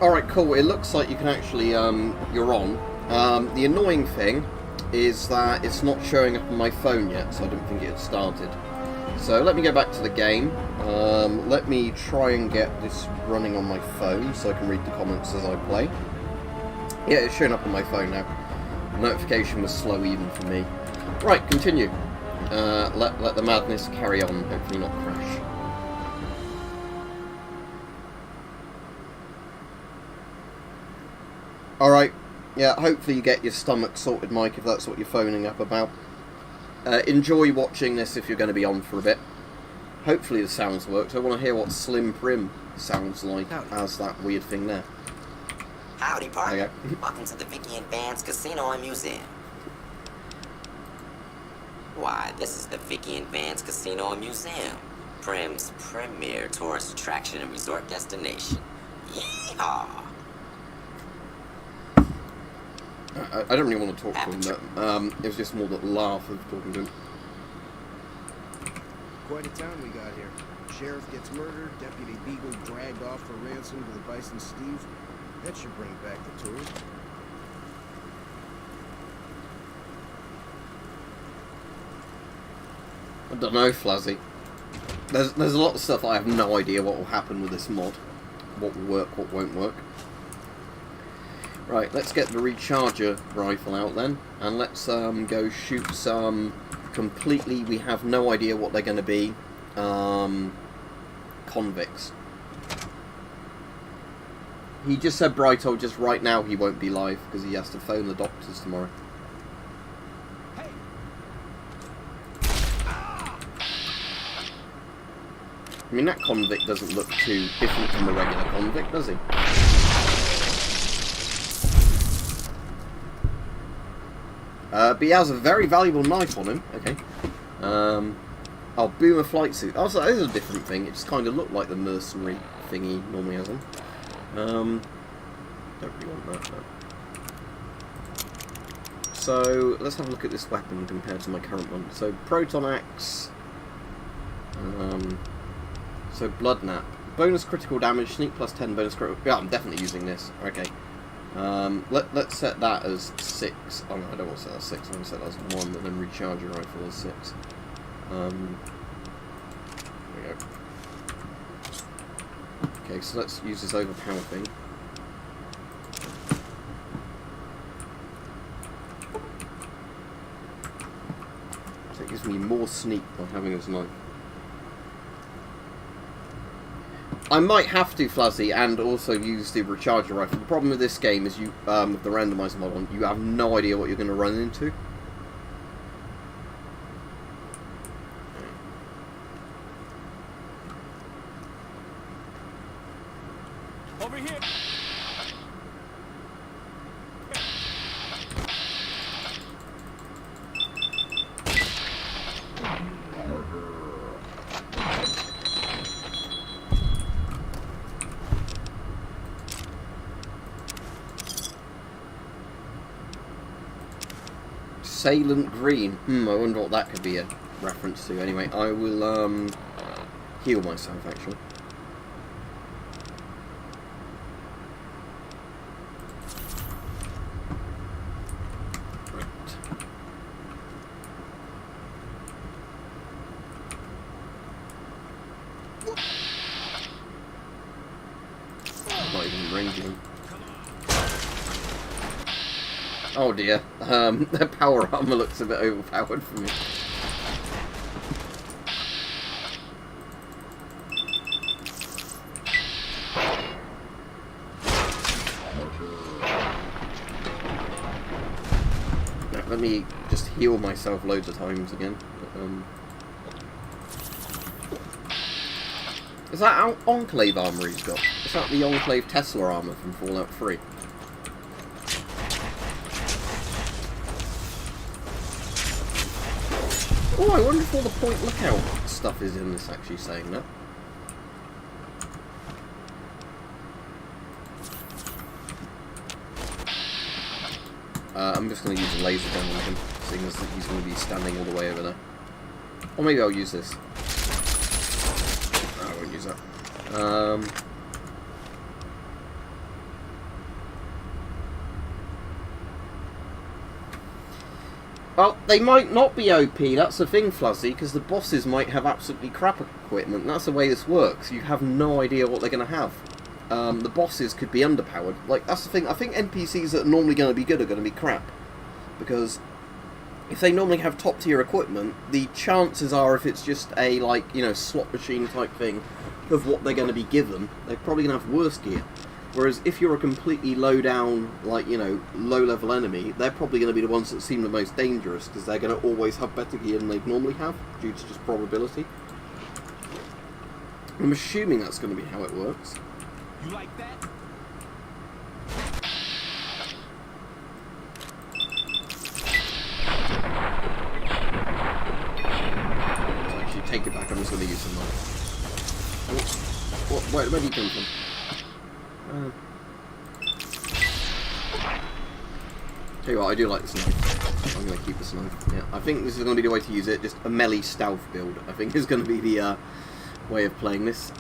Alright, cool. It looks like you can actually, you're on. The annoying thing is that it's not showing up on my phone yet, so I don't think it had started. So let me go back to the game. Let me try and get this running on my phone so I can read the comments as I play. Yeah, it's showing up on my phone now. The notification was slow even for me. Right, continue. Let the madness carry on, hopefully not crash. Alright, yeah, hopefully you get your stomach sorted, Mike, if that's what you're phoning up about. Enjoy watching this if you're going to be on for a bit. Hopefully the sounds worked. I want to hear what Slim Prim sounds like as that weird thing there. Howdy, partner. Welcome to the Vicky and Vance Casino and Museum. Why, this is the Vicky and Vance Casino and Museum, Prim's premier tourist attraction and resort destination. Yeehaw! I don't really want to talk to him, but it was just more that laugh of talking to him. Quite a town we got here. Sheriff gets murdered, Deputy Beagle dragged off for ransom to the Bison Steve. That should bring back the tourists. I don't know, Flazzy. There's a lot of stuff I have no idea what will happen with this mod. What will work, what won't work. Right, let's get the recharger rifle out then, and let's go shoot some completely, we have no idea what they're going to be, convicts. He just said Brighto just right now he won't be live because he has to phone the doctors tomorrow. Hey. I mean, that convict doesn't look too different from a regular convict, does he? But he has a very valuable knife on him. Okay. Oh, boomer flight suit. Oh, so that is a different thing. It just kind of looked like the mercenary thing he normally has on. Don't really want that. No. So let's have a look at this weapon compared to my current one. So proton axe. So blood nap. Bonus critical damage. Sneak plus 10 bonus critical. Yeah, I'm definitely using this. Okay. Let's set that as 6. Oh no, I don't want to set that as 6. I'm going to set that as 1 and then recharge your rifle as 6. There we go. Okay, so let's use this overpower thing. So it gives me more sneak by having this knife. I might have to, Flazzy, and also use the recharger rifle. The problem with this game is you, with the randomizer mod on, you have no idea what you're going to run into. Over here. Salient Green. I wonder what that could be a reference to. Anyway, I will heal myself, actually. I'm not even ranging him. Oh dear, the power armor looks a bit overpowered for me. Now, let me just heal myself loads of times again. Is that Enclave armor he's got? Is that the Enclave Tesla armor from Fallout 3? Oh, I wonder if all the point lookout stuff is in this, actually saying that. I'm just going to use a laser gun on him, seeing as he's going to be standing all the way over there. Or maybe I'll use this. No, I won't use that. Well, they might not be OP, that's the thing, Fuzzy, because the bosses might have absolutely crap equipment, and that's the way this works. You have no idea what they're going to have. The bosses could be underpowered. Like, that's the thing, I think NPCs that are normally going to be good are going to be crap. Because if they normally have top tier equipment, the chances are, if it's just a, like, you know, slot machine type thing of what they're going to be given, they're probably going to have worse gear. Whereas if you're a completely low down, like, you know, low level enemy, they're probably going to be the ones that seem the most dangerous, because they're going to always have better gear than they'd normally have, due to just probability. I'm assuming that's going to be how it works. You like that? So actually, take it back, I'm just going to use some knife. Where do you come from? Tell you what, I do like this knife. I'm going to keep this knife. Yeah, I think this is going to be the way to use it. Just a melee stealth build, I think, is going to be the way of playing this.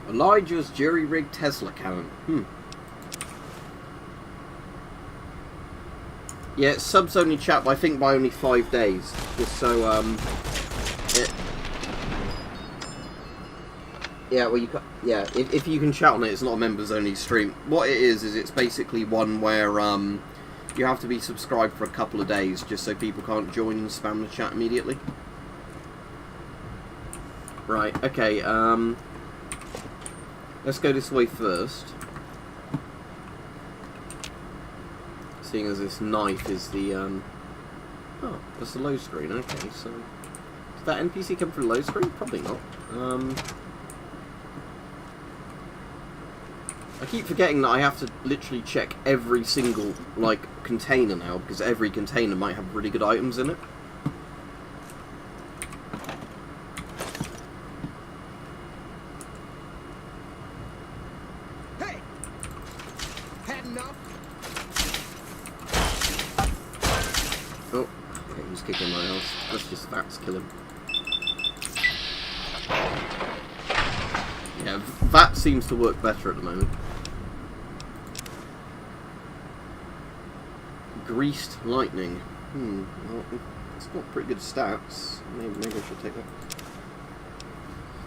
Elijah's jury-rigged Tesla cannon. Yeah, subs only chat, but I think by only 5 days. Just so, yeah, well, if you can chat on it, it's not a members only stream. What it is it's basically one where, you have to be subscribed for a couple of days, just so people can't join and spam the chat immediately. Right, okay, let's go this way first. Seeing as this knife is the, oh, that's the low screen, okay, so... Did that NPC come through low screen? Probably not. I keep forgetting that I have to literally check every single, like, container now, because every container might have really good items in it. Hey! Had enough? Oh, okay, he's kicking my ass. Let's just VATS kill him. Yeah, VAT seems to work better at the moment. Greased lightning. Well, it's got pretty good stats. Maybe I should take that.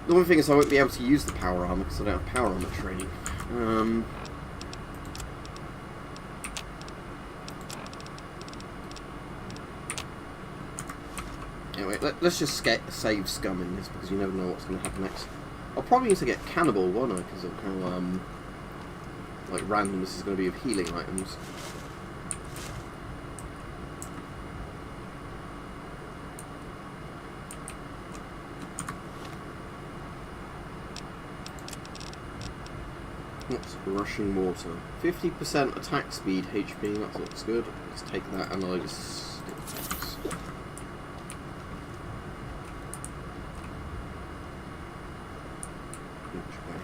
The only thing is I won't be able to use the power armor because I don't have power armor training. Anyway, let's just save scum in this because you never know what's going to happen next. I'll probably need to get cannibal, won't I? Because of how like random this is going to be of healing items. What's rushing water? 50% attack speed, HP. That looks good. Let's take that and I'll just stick things.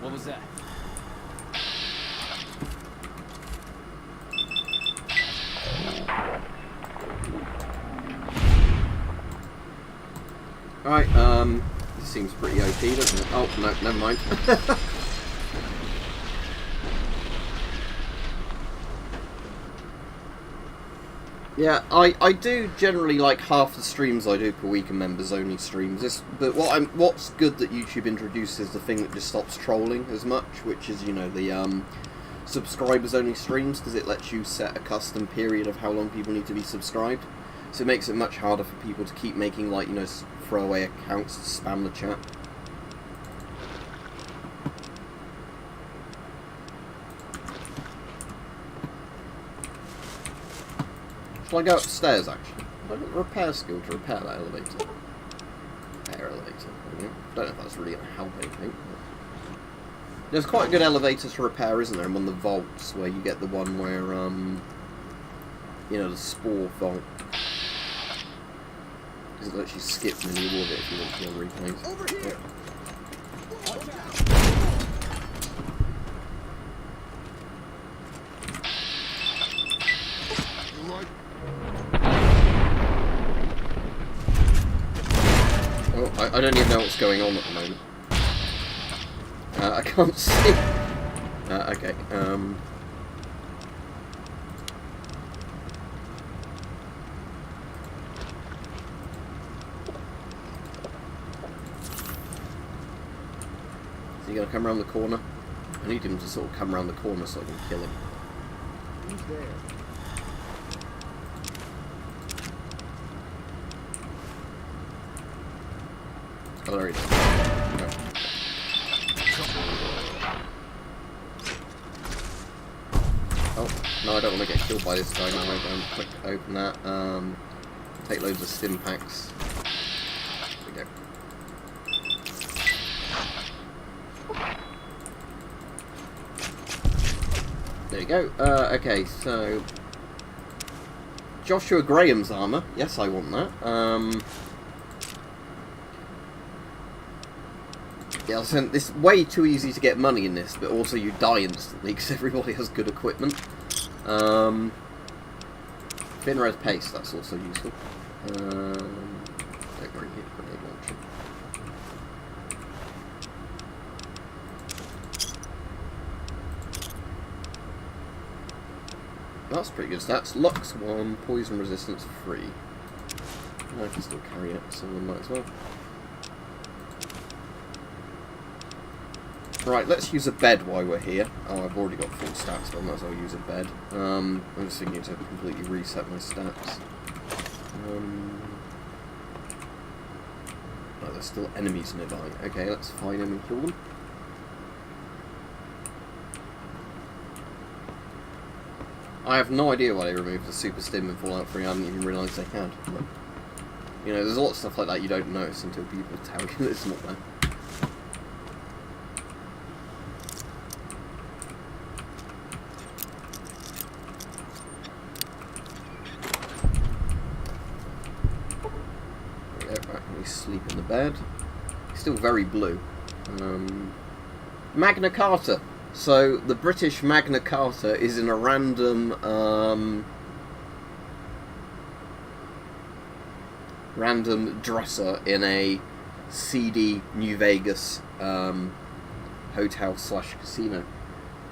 What was that? Alright, this seems pretty OP, doesn't it? Oh, no, never mind. Yeah, I do generally like half the streams I do per week are members only streams. But what's good that YouTube introduces the thing that just stops trolling as much, which is, you know, the subscribers only streams, because it lets you set a custom period of how long people need to be subscribed. So it makes it much harder for people to keep making, like, you know, throwaway accounts to spam the chat. Shall I go upstairs, actually? Have I got a repair skill to repair that elevator? Repair elevator. Yeah. Don't know if that's really going to help anything. There's quite a good elevator to repair, isn't there? In one of the vaults, where you get the one where, you know, the spore vault. Because it lets you skip and then you ward it if you want to replace. Over here! Watch out! Oh, I don't even know what's going on at the moment. I can't see. Okay. Is he gonna come around the corner? I need him to sort of come around the corner so I can kill him. Who's there? Oh, there he is. No. Oh, no, I don't want to get killed by this guy now. I don't quick open that. Take loads of stim packs. There we go. There you go. Okay, so Joshua Graham's armor. Yes, I want that. Yeah, it's way too easy to get money in this, but also you die instantly because everybody has good equipment. Thin red paste, that's also useful. Don't bring it, grenade launcher. That's pretty good stats. Lux 1, poison resistance 3. I can still carry it, so we might as well. Right, let's use a bed while we're here. Oh, I've already got full stats, but I might as well use a bed. I'm just thinking to completely reset my stats. Oh, there's still enemies nearby. Okay, let's find them and kill them. I have no idea why they removed the super stim in Fallout 3. I hadn't even realised they had. But, you know, there's a lot of stuff like that you don't notice until people tell you that it's not there. Sleep in the bed. Still very blue. Magna Carta. So the British Magna Carta is in a random dresser in a seedy New Vegas hotel / casino.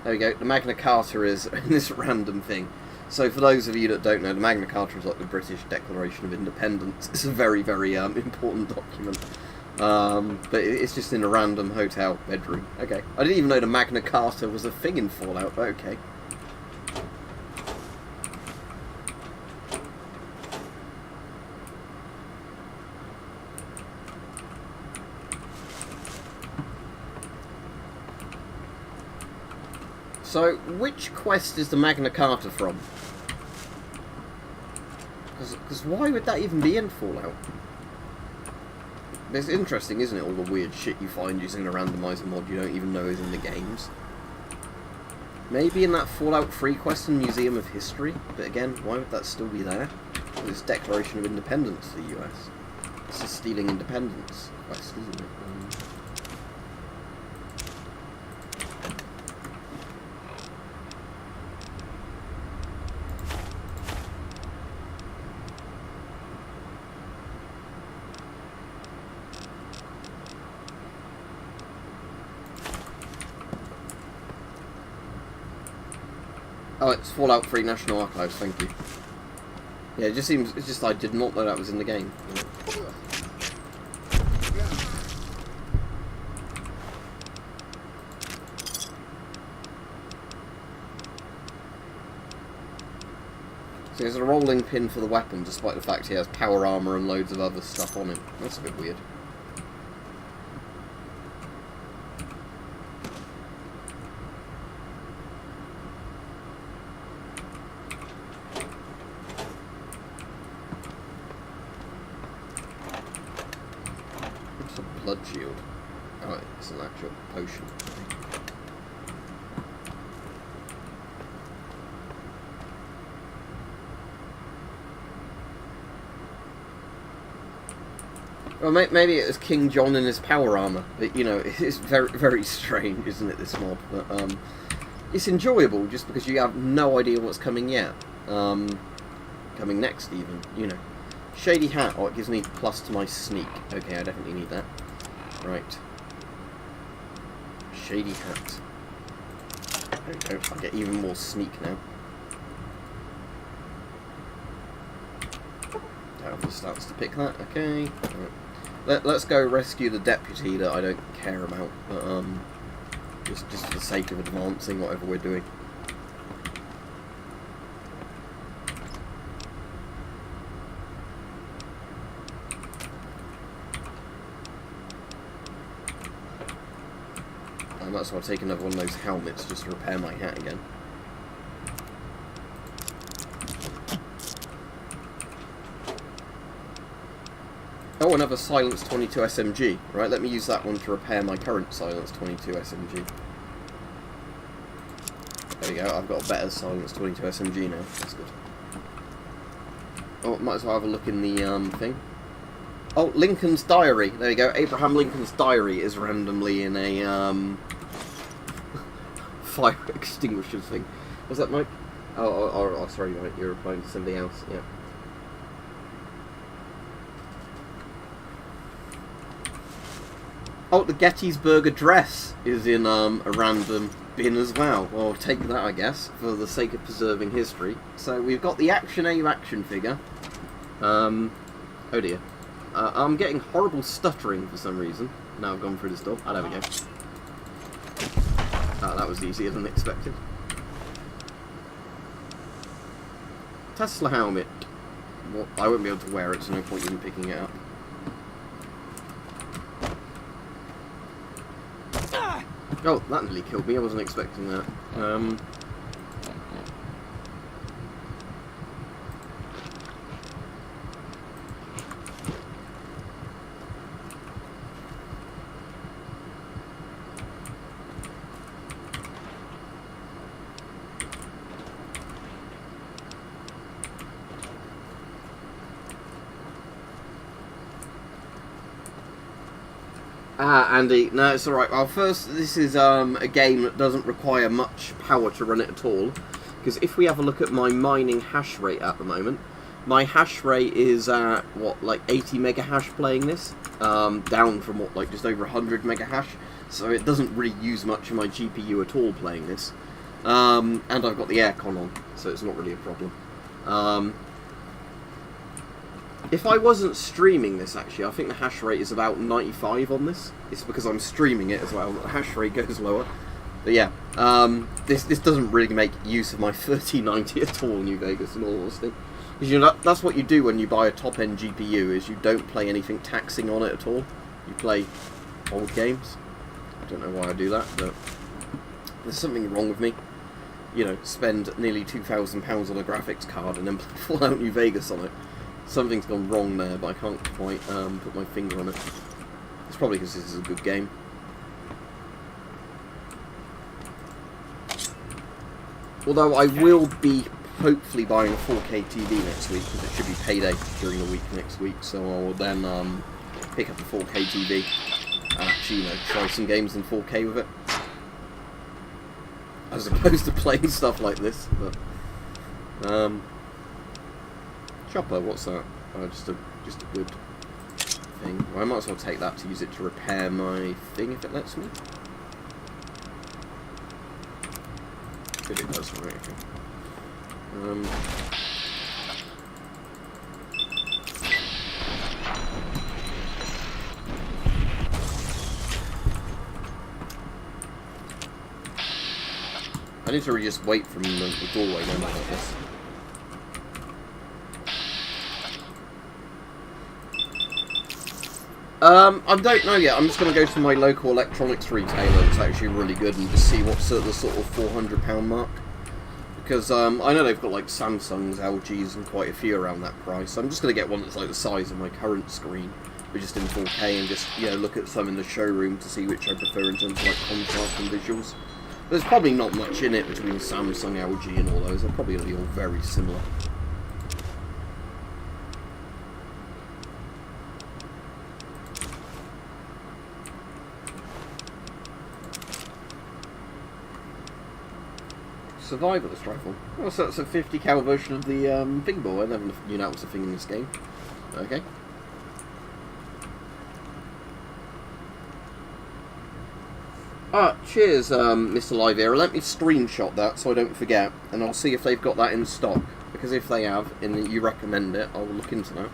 There we go. The Magna Carta is in this random thing. So for those of you that don't know, the Magna Carta is like the British Declaration of Independence. It's a very, very important document. But it's just in a random hotel bedroom. Okay. I didn't even know the Magna Carta was a thing in Fallout, but okay. So, which quest is the Magna Carta from? Because why would that even be in Fallout? It's interesting, isn't it, all the weird shit you find using a randomizer mod you don't even know is in the games. Maybe in that Fallout 3 quest in Museum of History, but again, why would that still be there? It's Declaration of Independence to the US. It's a stealing independence quest, isn't it? Oh, it's Fallout 3 National Archives, thank you. Yeah, it just seems, it's just I did not know that was in the game. So there's a rolling pin for the weapon, despite the fact he has power armor and loads of other stuff on him. That's a bit weird. Blood shield. Oh, it's an actual potion. Well, maybe it was King John in his power armor, but you know, it's very, very strange, isn't it? This mod, but it's enjoyable just because you have no idea what's coming yet. Coming next, even, you know. Shady hat. Oh, it gives me plus to my sneak. Okay, I definitely need that. Right. Shady hat. There we go. I get even more sneak now. Down starts to pick that. Okay. Right. Let's go rescue the deputy that I don't care about. But, just for the sake of advancing whatever we're doing. And that's why I'll take another one of those helmets just to repair my hat again. Oh, another Silence 22 SMG. Right, let me use that one to repair my current Silence 22 SMG. There we go, I've got a better Silence 22 SMG now. That's good. Oh, might as well have a look in the thing. Oh, Lincoln's Diary. There you go. Abraham Lincoln's Diary is randomly in a fire extinguishers thing. Was that Mike? Oh, sorry, Mike. You're replying to somebody else. Yeah. Oh, the Gettysburg Address is in a random bin as well. Well, I'll take that, I guess, for the sake of preserving history. So we've got the Action Aim action figure. Oh dear. I'm getting horrible stuttering for some reason. Now I've gone through this door. Ah, there we go. Ah, that was easier than expected. Tesla helmet. Well, I won't be able to wear it, so no point in picking it up. Oh, that nearly killed me. I wasn't expecting that. Ah, Andy, no, it's alright. Well, first, this is a game that doesn't require much power to run it at all. Because if we have a look at my mining hash rate at the moment, my hash rate is at, what, like 80 mega hash playing this? Down from, what, like just over 100 mega hash. So it doesn't really use much of my GPU at all playing this. And I've got the aircon on, so it's not really a problem. If I wasn't streaming this, actually, I think the hash rate is about 95 on this. It's because I'm streaming it as well, the hash rate goes lower. But yeah, this doesn't really make use of my 3090 at all, New Vegas, in all honesty. Because, you know, that's what you do when you buy a top-end GPU, is you don't play anything taxing on it at all. You play old games. I don't know why I do that, but there's something wrong with me. You know, spend nearly £2,000 on a graphics card and then play Fallout New Vegas on it. Something's gone wrong there, but I can't quite put my finger on it. It's probably because this is a good game. Although I will be hopefully buying a 4K TV next week, because it should be payday during the week next week, so I will then pick up a 4K TV and actually, you know, try some games in 4K with it. As opposed to playing stuff like this, but... Chopper, what's that? Oh, just a good thing. Well, I might as well take that to use it to repair my thing if it lets me. Good, it does. Right, okay. I need to really just wait from the doorway then like this. I don't know yet. I'm just going to go to my local electronics retailer. It's actually really good, and just see what's at the sort of £400 mark. Because I know they've got like Samsungs, LGs, and quite a few around that price. So I'm just going to get one that's like the size of my current screen, but just in 4K, and just, you know, look at some in the showroom to see which I prefer in terms of like contrast and visuals. There's probably not much in it between Samsung, LG, and all those. They're probably going to be all very similar. Survivalist rifle. Oh, so that's a 50 cal version of the big ball. I never knew that was a thing in this game. Okay. Cheers, Mr. Liveera. Let me screenshot that so I don't forget, and I'll see if they've got that in stock. Because if they have, and you recommend it, I'll look into that.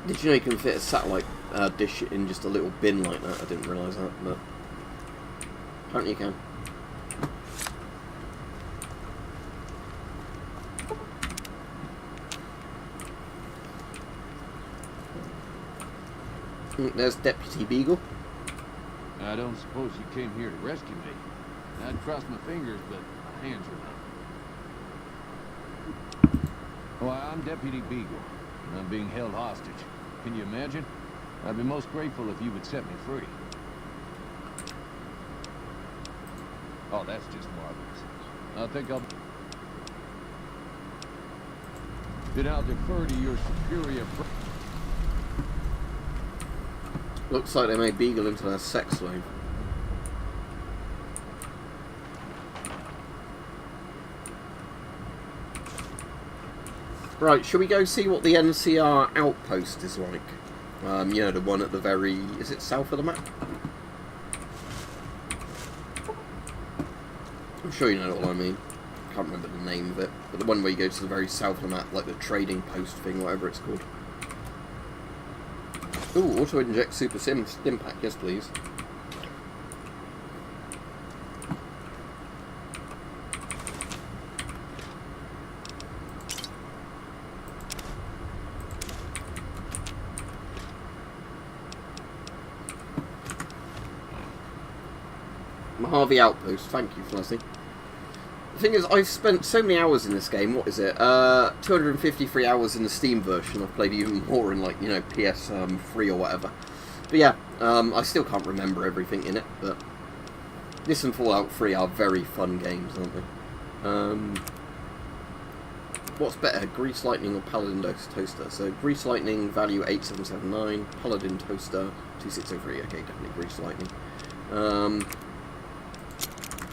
Did you know you can fit a satellite dish in just a little bin like that? I didn't realise that, but apparently you can. There's Deputy Beagle. I don't suppose you came here to rescue me. I'd cross my fingers, but my hands are numb. Well, I'm Deputy Beagle, and I'm being held hostage. Can you imagine? I'd be most grateful if you would set me free. Oh, that's just marvelous. I think then I'll defer to your superior. Looks like they made Beagle into a sex slave. Right, shall we go see what the NCR outpost is like? You know, the one at the very... is it south of the map? I'm sure you know what I mean. I can't remember the name of it. But the one where you go to the very south of the map, like the trading post thing, whatever it's called. Ooh, auto-inject super stim pack, yes please. Mojave Outpost, thank you, Flossie. The thing is, I've spent so many hours in this game, what is it? 253 hours in the Steam version. I've played even more in, like, you know, PS3 or whatever. But yeah, I still can't remember everything in it, but this and Fallout 3 are very fun games, aren't they? What's better, Grease Lightning or Paladin Toaster? So, Grease Lightning, value 8779, Paladin Toaster, 2603, okay, definitely Grease Lightning.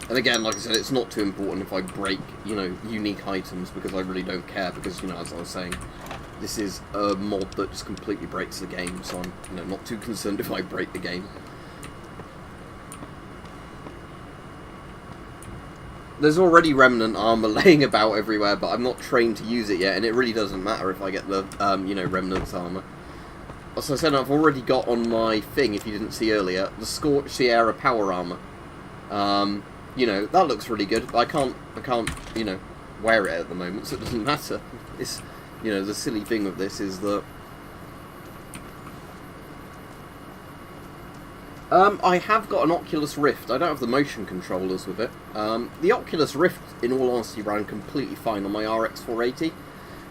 And again, like I said, it's not too important if I break, you know, unique items, because I really don't care, because, you know, as I was saying, this is a mod that just completely breaks the game, so I'm, you know, not too concerned if I break the game. There's already Remnant armor laying about everywhere, but I'm not trained to use it yet, and it really doesn't matter if I get the, you know, Remnant's armor. As I said, I've already got on my thing, if you didn't see earlier, the Scorched Sierra power armor. You know, that looks really good, but I can't, you know, wear it at the moment, so it doesn't matter. It's, you know, the silly thing with this is that... I have got an Oculus Rift. I don't have the motion controllers with it. The Oculus Rift, in all honesty, ran completely fine on my RX 480.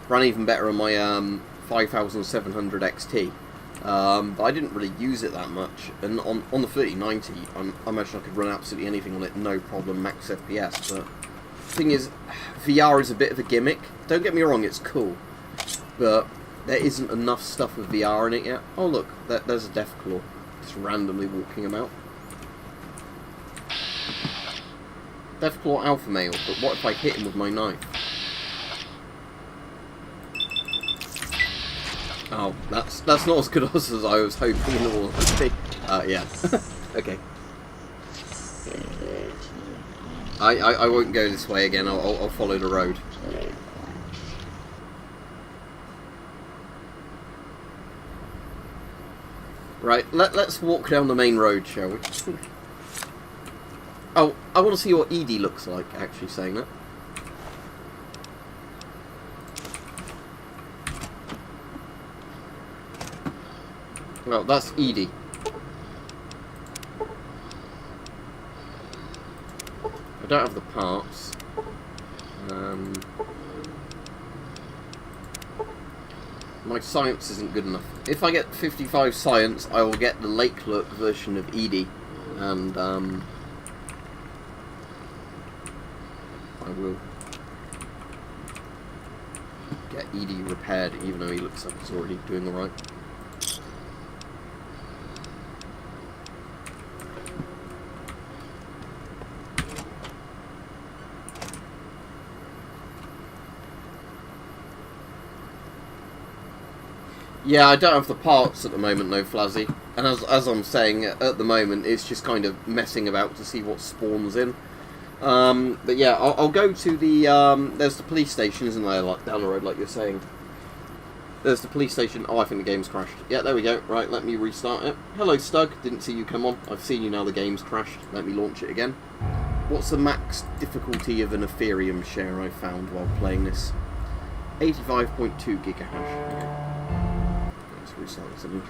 Ran even better on my 5700 XT. But I didn't really use it that much, and on the 3090, I imagine I could run absolutely anything on it, no problem, max FPS, but the thing is, VR is a bit of a gimmick. Don't get me wrong, it's cool, but there isn't enough stuff with VR in it yet. Oh look, there's a Deathclaw, just randomly walking about. Deathclaw alpha male, but what if I hit him with my knife? Oh, that's not as good as I was hoping in all honesty. Yeah. Okay. I won't go this way again, I'll follow the road. Right, let's walk down the main road, shall we? Oh, I want to see what Edie looks like, actually, saying that. Well, that's Edie. I don't have the parts. My science isn't good enough. If I get 55 science, I will get the Lake Look version of Edie, and I will get Edie repaired, even though he looks like he's already doing alright. Yeah, I don't have the parts at the moment, no, Flazzy. And as I'm saying, at the moment, it's just kind of messing about to see what spawns in. But yeah, I'll go to the, there's the police station, isn't there, like, down the road, like you're saying. There's the police station. Oh, I think the game's crashed. Yeah, there we go. Right, let me restart it. Hello, Stug. Didn't see you come on. I've seen you now, the game's crashed. Let me launch it again. What's the max difficulty of an Ethereum share I found while playing this? 85.2 gigahash. Okay. Let's restart this again.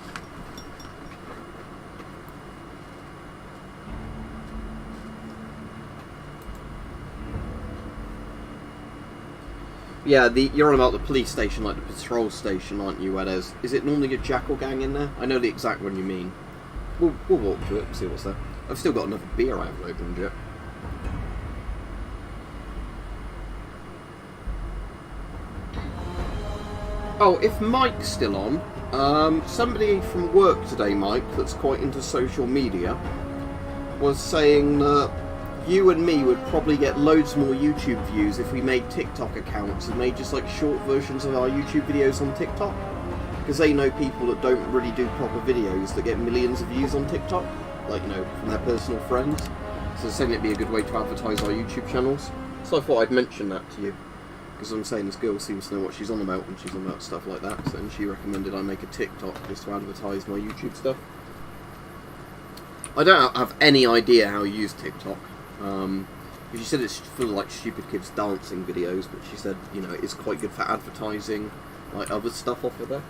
Yeah, you're on about the police station, like the patrol station, aren't you? Where there's, is it normally a jackal gang in there? I know the exact one you mean. We'll walk to it and see what's there. I've still got another beer I haven't opened yet. Oh, if Mike's still on, somebody from work today, Mike, that's quite into social media, was saying that you and me would probably get loads more YouTube views if we made TikTok accounts and made just like short versions of our YouTube videos on TikTok. Because they know people that don't really do proper videos that get millions of views on TikTok, like, you know, from their personal friends. So they're saying it'd be a good way to advertise our YouTube channels. So I thought I'd mention that to you. Because I'm saying this girl seems to know what she's on about when she's on about stuff like that. So, and she recommended I make a TikTok just to advertise my YouTube stuff. I don't have any idea how you use TikTok. She said it's full of like stupid kids dancing videos, but she said, you know, it's quite good for advertising like other stuff off of there.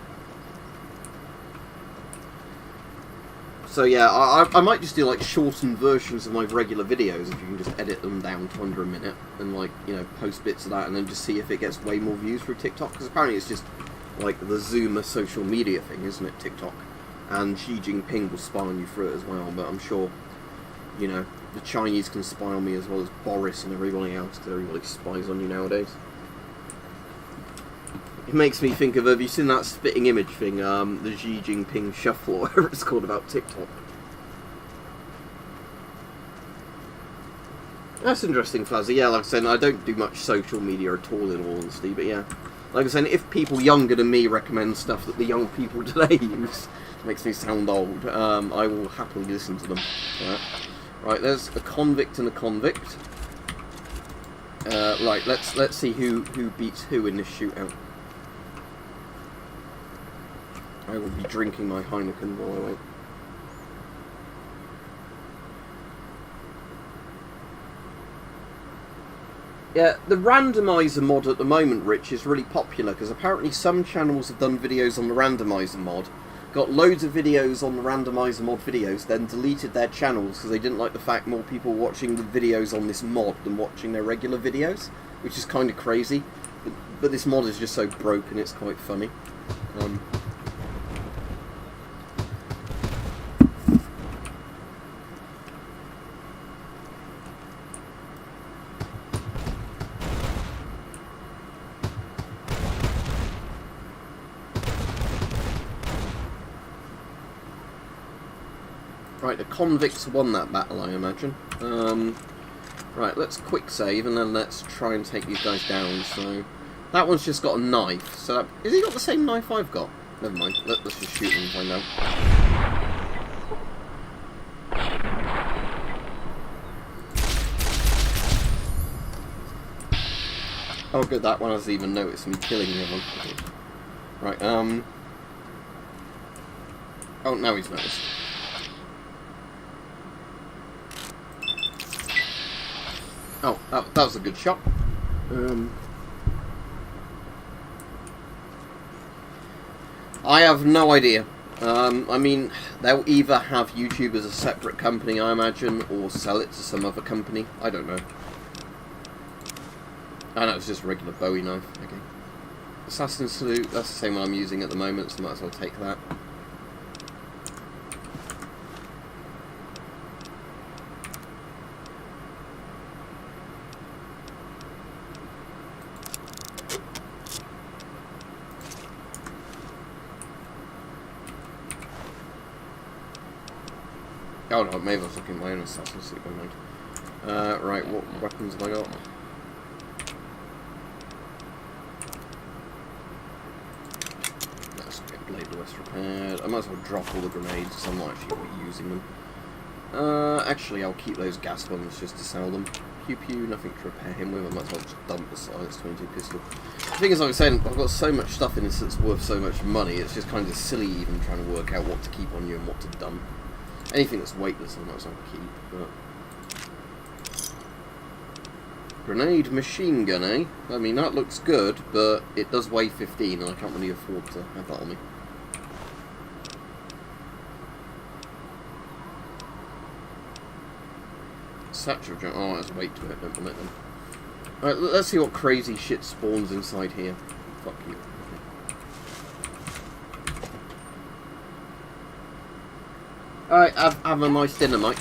So yeah, I might just do like shortened versions of my regular videos if you can just edit them down to under a minute and like, you know, post bits of that and then just see if it gets way more views through TikTok, because apparently it's just like the Zoomer social media thing, isn't it, TikTok? And Xi Jinping will spy on you through it as well, but I'm sure, you know, the Chinese can spy on me as well as Boris and everybody else, because everybody spies on you nowadays. It makes me think of, have you seen that spitting image thing, the Xi Jinping shuffle, or whatever it's called, about TikTok? That's interesting, Flazzy. Yeah, like I said, I don't do much social media at all, in all honesty, but yeah. Like I said, if people younger than me recommend stuff that the young people today use, it makes me sound old, I will happily listen to them. Right, there's a convict and a convict. Right, let's see who beats who in this shootout. I will be drinking my Heineken while I wait. Yeah, the Randomizer mod at the moment, Rich, is really popular because apparently some channels have done videos on the Randomizer mod, got loads of videos on the Randomizer mod videos, then deleted their channels because they didn't like the fact more people were watching the videos on this mod than watching their regular videos, which is kind of crazy. But this mod is just so broken, it's quite funny. Right, the convicts won that battle, I imagine. Right, let's quick save and then let's try and take these guys down. So that one's just got a knife. So that, has he got the same knife I've got? Never mind. Let's just shoot him and find out. Oh good, that one hasn't even noticed me killing the other one. Right, oh, now he's noticed. Oh, that was a good shot. I have no idea. I mean, they'll either have YouTube as a separate company, I imagine, or sell it to some other company. I don't know. I know, it's just a regular Bowie knife. Okay. Assassin Salute, that's the same one I'm using at the moment, so might as well take that. Oh no, maybe I was looking at my own Assassin's Creed, never mind. Right, what weapons have I got? Let's get blade the rest repaired. I might as well drop all the grenades because I'm not actually using them. Actually, I'll keep those gas bombs just to sell them. Pew pew, nothing to repair him with. I might as well just dump the size 22 pistol. The thing is, like I was saying, I've got so much stuff in this that's worth so much money, it's just kind of silly even trying to work out what to keep on you and what to dump. Anything that's weightless I might as well keep, but... Grenade machine gun, eh? I mean, that looks good, but it does weigh 15 and I can't really afford to have that on me. Satchel jump. Oh, there's weight to it, don't want it then. Alright, let's see what crazy shit spawns inside here. Fuck you. Alright, have a nice dinner, Mike.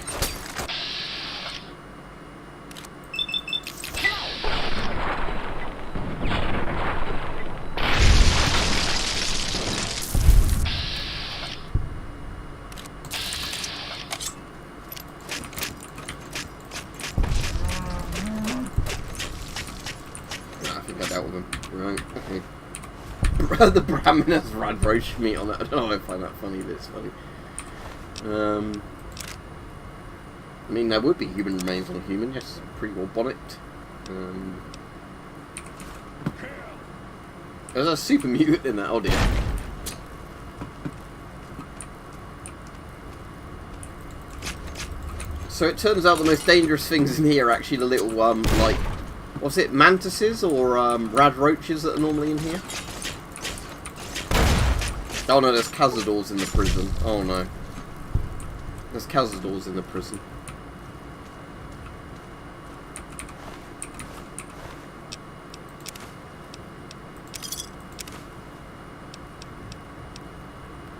The Brahmin has rad roast meat on it. I don't know, I find that funny, but it's funny. I mean, there would be human remains on a human, yes, pretty well bonnet. There's a super mutant in that, oh dear. So it turns out the most dangerous things in here are actually the little, like, what's it, mantises or rad roaches that are normally in here? Oh no, there's cazadors in the prison. Oh no. There's cazadors in the prison.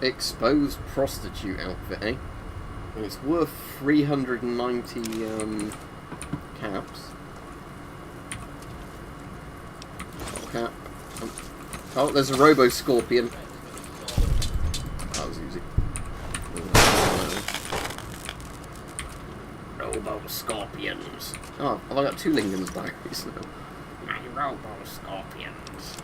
Exposed prostitute outfit, eh? And it's worth 390 caps. Cap. Oh, there's a Robo Scorpion. That was easy. Robo Scorpions. Oh, have I got 2 Lincoln's diaries now? My Robo Scorpions.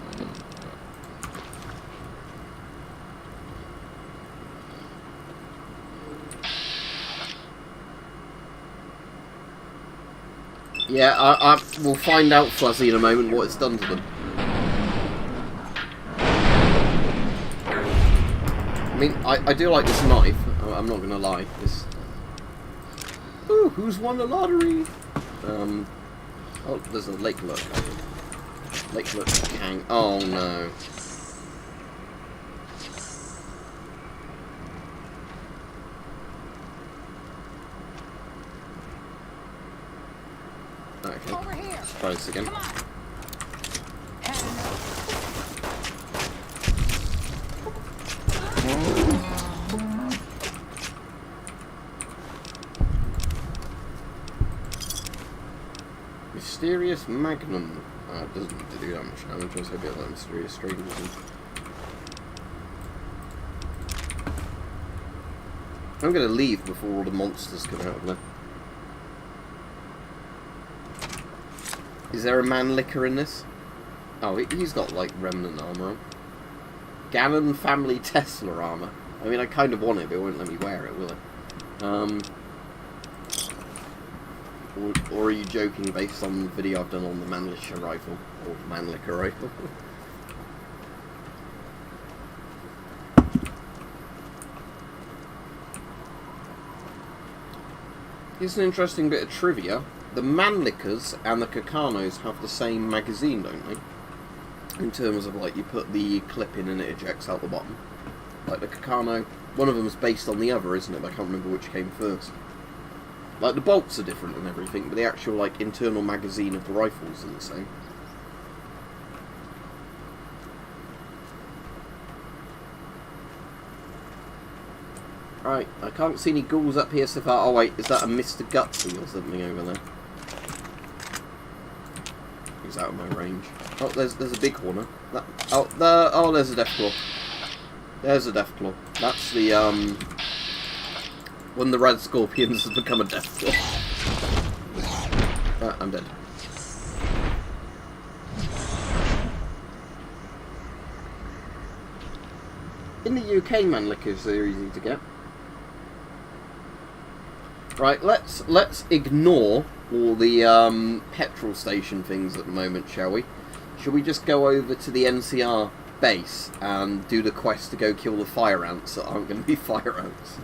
Yeah, I will find out, Fuzzy, in a moment what it's done to them. I mean, I do like this knife. I'm not gonna lie. This. Ooh, who's won the lottery? Oh, there's a lake lurk. Lake lurk hang. Oh no. Okay. Over here. Let's try this again. Come on. Mysterious Magnum. It doesn't do that much damage. I was hoping that mysterious string. I'm gonna leave before all the monsters come out of there. Is there a man licker in this? Oh, he's got like remnant armor on. Gannon family Tesla armor. I mean, I kind of want it, but it won't let me wear it, will it? Or are you joking based on the video I've done on the Mannlicher rifle? Or Mannlicher rifle? Here's an interesting bit of trivia. The Mannlichers and the Kakanos have the same magazine, don't they? In terms of, like, you put the clip in and it ejects out the bottom. Like the Kakano, one of them is based on the other, isn't it? I can't remember which came first. Like, the bolts are different and everything, but the actual, like, internal magazine of the rifles are the same. Right, I can't see any ghouls up here so far. Oh wait, is that a Mr. Gutsy or something over there? He's out of my range. Oh, there's a big corner. Oh, there's a Deathclaw. There's a Deathclaw. That's the, when the Red Scorpions has become a Deathclaw. I'm dead. In the UK, man, liquors are easy to get. Right, let's ignore all the petrol station things at the moment, shall we? Shall we just go over to the NCR base and do the quest to go kill the fire ants that aren't going to be fire ants?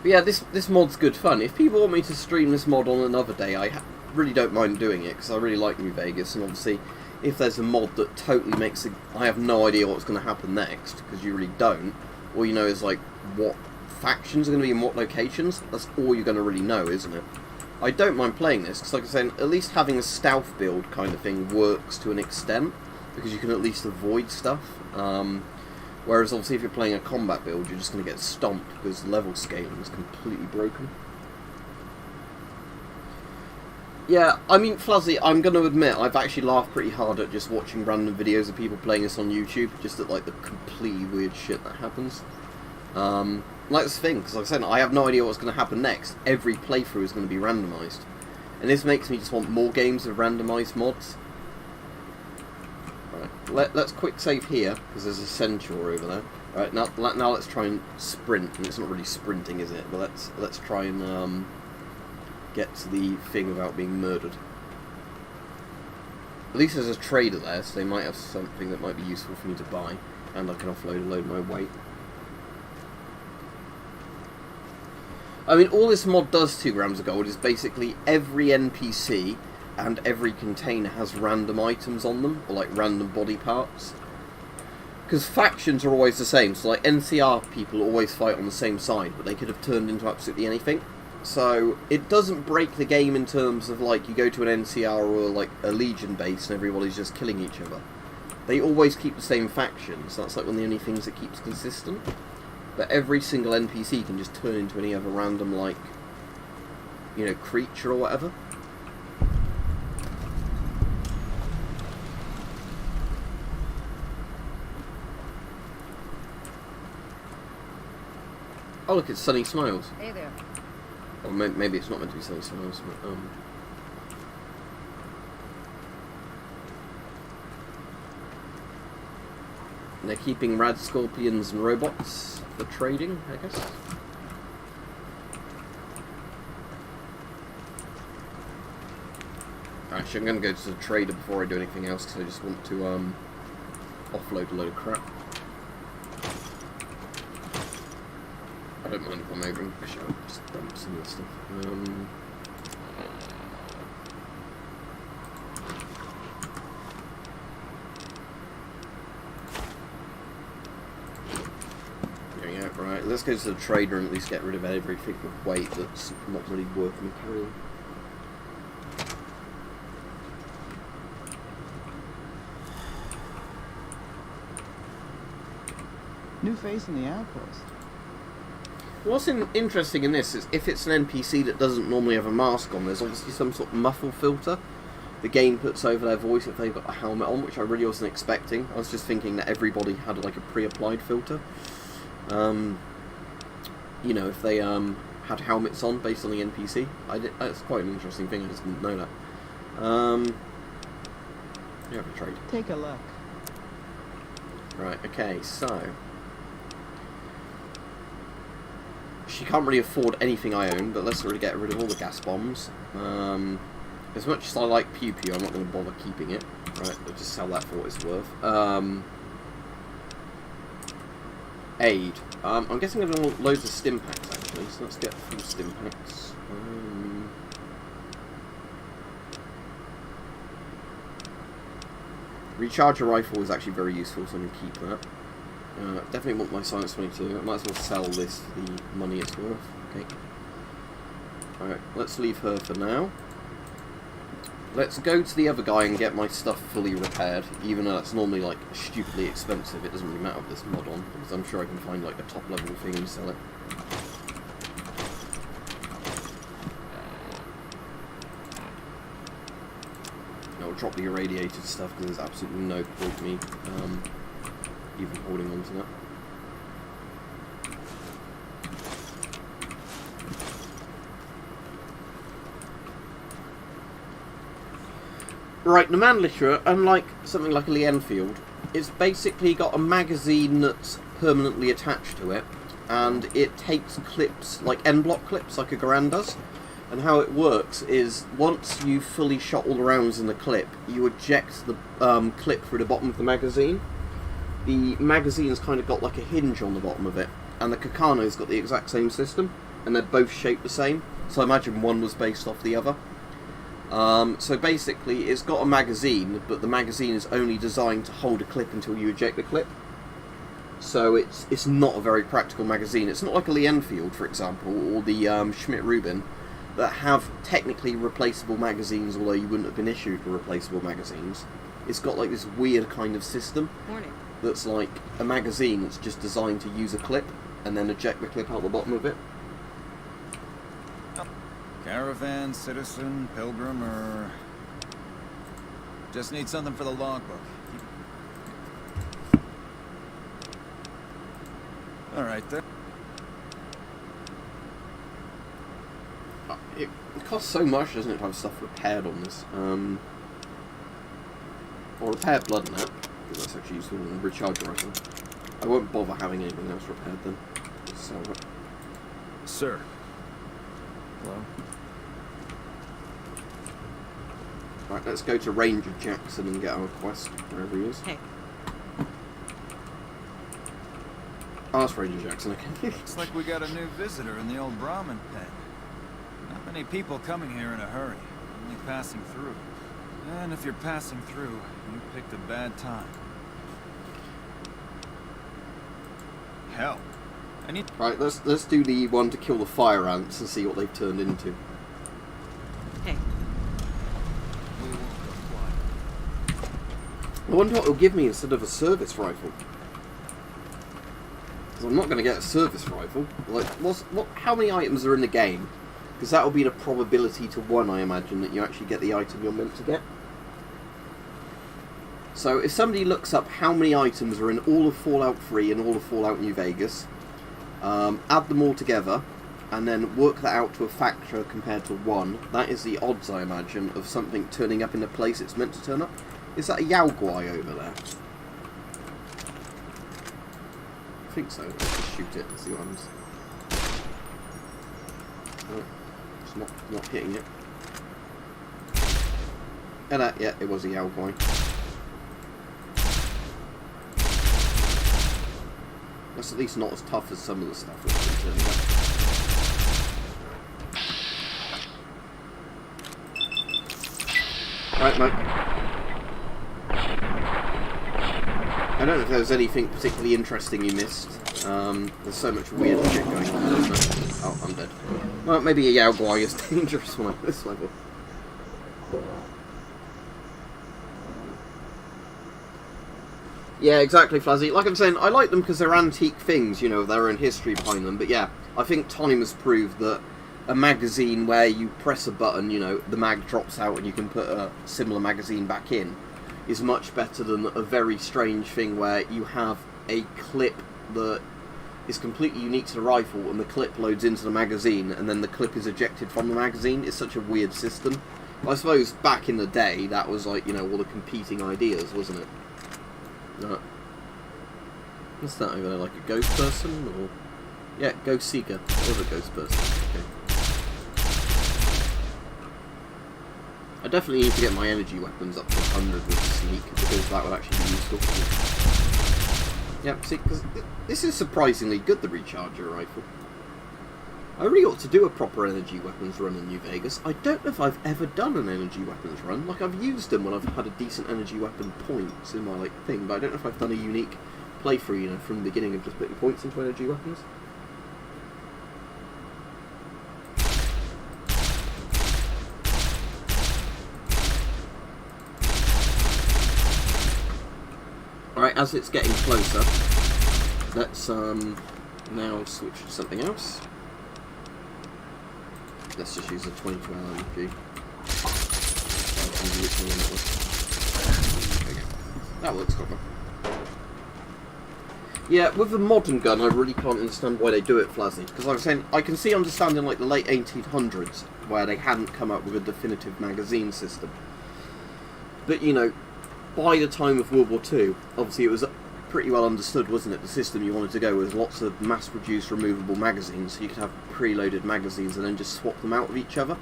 But yeah, this mod's good fun. If people want me to stream this mod on another day, I really don't mind doing it, because I really like New Vegas, and obviously, if there's a mod that totally makes it... I have no idea what's going to happen next, because you really don't. All you know is, like, what factions are going to be in what locations. That's all you're going to really know, isn't it? I don't mind playing this, because like I said, at least having a stealth build kind of thing works to an extent, because you can at least avoid stuff. Whereas obviously if you're playing a combat build, you're just going to get stomped, because level scaling is completely broken. Yeah, I mean, Fluzzy, I'm going to admit, I've actually laughed pretty hard at just watching random videos of people playing this on YouTube, just at, like, the completely weird shit that happens. Like, that's the thing, because like I said, I have no idea what's going to happen next. Every playthrough is going to be randomised. And this makes me just want more games of randomised mods. Right, let's quick save here, because there's a centaur over there. Right, now let's try and sprint, and it's not really sprinting, is it? But let's try and, get to the thing without being murdered. At least there's a trader there, so they might have something that might be useful for me to buy, and I can offload a load of my weight. I mean, all this mod does 2 grams of gold is basically every NPC and every container has random items on them, or like random body parts. Because factions are always the same, so like NCR people always fight on the same side, but they could have turned into absolutely anything. So it doesn't break the game in terms of like you go to an NCR or like a Legion base and everybody's just killing each other. They always keep the same faction, so that's like one of the only things that keeps consistent. But every single NPC can just turn into any other random, like, you know, creature or whatever. Oh look, it's Sunny Smiles. Hey there. Or maybe it's not meant to be Sunny Smiles, but, And they're keeping rad scorpions and robots for trading, I guess. Actually, I'm going to go to the trader before I do anything else, because I just want to offload a load of crap. I don't mind if I'm over and just dump some of this stuff. Yeah, right, let's go to the trader and at least get rid of everything with weight that's not really worth me carrying. New face in the outpost. What's interesting in this is if it's an NPC that doesn't normally have a mask on, there's obviously some sort of muffle filter the game puts over their voice if they've got a helmet on, which I really wasn't expecting. I was just thinking that everybody had like a pre-applied filter. You know, if they had helmets on based on the NPC. That's quite an interesting thing, I just didn't know that. You have a trade. Take a look. Right, okay, so she can't really afford anything I own, but let's really get rid of all the gas bombs. As much as I like Pew Pew, I'm not going to bother keeping it. Right, I'll just sell that for what it's worth. Aid. I'm guessing I'm going to want loads of stim packs, actually, so let's get a few stim packs. Recharger rifle is actually very useful, so I'm going to keep that. Definitely want my Silence 22. I might as well sell this for the money it's worth. Okay. Alright, let's leave her for now. Let's go to the other guy and get my stuff fully repaired, even though that's normally like stupidly expensive. It doesn't really matter with this mod on, because I'm sure I can find like a top level thing and sell it. I'll drop the irradiated stuff because there's absolutely no point me even holding on to that. Right, the man literal, unlike something like a Lee Enfield, It's basically got a magazine that's permanently attached to it, and it takes clips, like end block clips, like a Garand does. And how it works is, once you've fully shot all the rounds in the clip, you eject the clip through the bottom of the magazine. The magazine's kind of got like a hinge on the bottom of it, and the Kakano's got the exact same system, and they're both shaped the same, so I imagine one was based off the other. So basically, it's got a magazine, but the magazine is only designed to hold a clip until you eject the clip. So it's not a very practical magazine. It's not like a Lee Enfield, for example, or the Schmidt-Rubin, that have technically replaceable magazines, although you wouldn't have been issued replaceable magazines. It's got like this weird kind of system. Morning. That's like a magazine that's just designed to use a clip and then eject the clip out the bottom of it. Caravan, citizen, pilgrim, or... Just need something for the logbook. Alright then. It costs so much, doesn't it, to have stuff repaired on this? Or repair blood net, because that's actually useful in a recharger rifle. I won't bother having anything else repaired then. So, Sir. Hello? right, let's go to Ranger Jackson and get our quest, wherever he is. Hey. Oh, that's Ranger Jackson, okay. Looks like we got a new visitor in the old Brahmin pen. Not many people coming here in a hurry, only passing through. And if you're passing through, you picked a bad time. Hell, I need... Right, let's do the one to kill the fire ants and see what they've turned into. Hey. We won't go quiet. I wonder what it'll give me instead of a service rifle. Because I'm not going to get a service rifle. Like, how many items are in the game? Because that will be the probability to 1, I imagine, that you actually get the item you're meant to get. So if somebody looks up how many items are in all of Fallout 3 and all of Fallout New Vegas, add them all together, and then work that out to a factor compared to 1, that is the odds, I imagine, of something turning up in the place it's meant to turn up. Is that a Yaoguai over there? I think so. Let's just shoot it and see what happens. Oh, it's not hitting it. And yeah, it was a Yaoguai. That's at least not as tough as some of the stuff that's been turning up. Right, mate. I don't know if there was anything particularly interesting you missed. There's so much weird shit going on, isn't there? Oh, I'm dead. Well, maybe a Yaoguai is a dangerous one at this level. Yeah, exactly, Flazzy. Like I'm saying, I like them because they're antique things, you know, their own history behind them. But yeah, I think time has proved that a magazine where you press a button, you know, the mag drops out and you can put a similar magazine back in, is much better than a very strange thing where you have a clip that is completely unique to the rifle and the clip loads into the magazine and then the clip is ejected from the magazine. It's such a weird system. I suppose back in the day that was like, you know, all the competing ideas, wasn't it? What's that over there, like a ghost person? Or yeah, ghost seeker. That was a ghost person. Okay. I definitely need to get my energy weapons up to 100 with the sneak, because that would actually be useful. Yeah, see, because this is surprisingly good, the recharger rifle. I really ought to do a proper energy weapons run in New Vegas. I don't know if I've ever done an energy weapons run. Like, I've used them when I've had a decent energy weapon points in my, like, thing, but I don't know if I've done a unique playthrough, you know, from the beginning of just putting points into energy weapons. Alright, as it's getting closer, let's now switch to something else. Let's just use the 22 LMG. That looks clever. Yeah, with the modern gun, I really can't understand why they do it, Flazzy. Because like I was saying, I can see understanding like the late 1800s, where they hadn't come up with a definitive magazine system. But, you know, by the time of World War II, obviously it was pretty well understood, wasn't it? The system you wanted to go with lots of mass-produced removable magazines, so you could have preloaded magazines and then just swap them out with each other.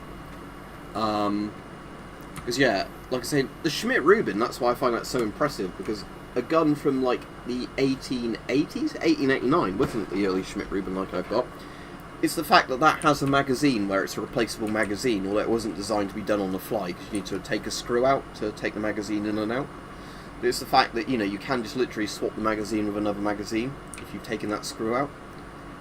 Because yeah, like I said, the Schmidt-Rubin, that's why I find that so impressive, because a gun from like the 1880s, 1889, wasn't it, the early Schmidt-Rubin like I've got? It's the fact that that has a magazine where it's a replaceable magazine, although it wasn't designed to be done on the fly, because you need to take a screw out to take the magazine in and out. But it's the fact that, you know, you can just literally swap the magazine with another magazine if you've taken that screw out.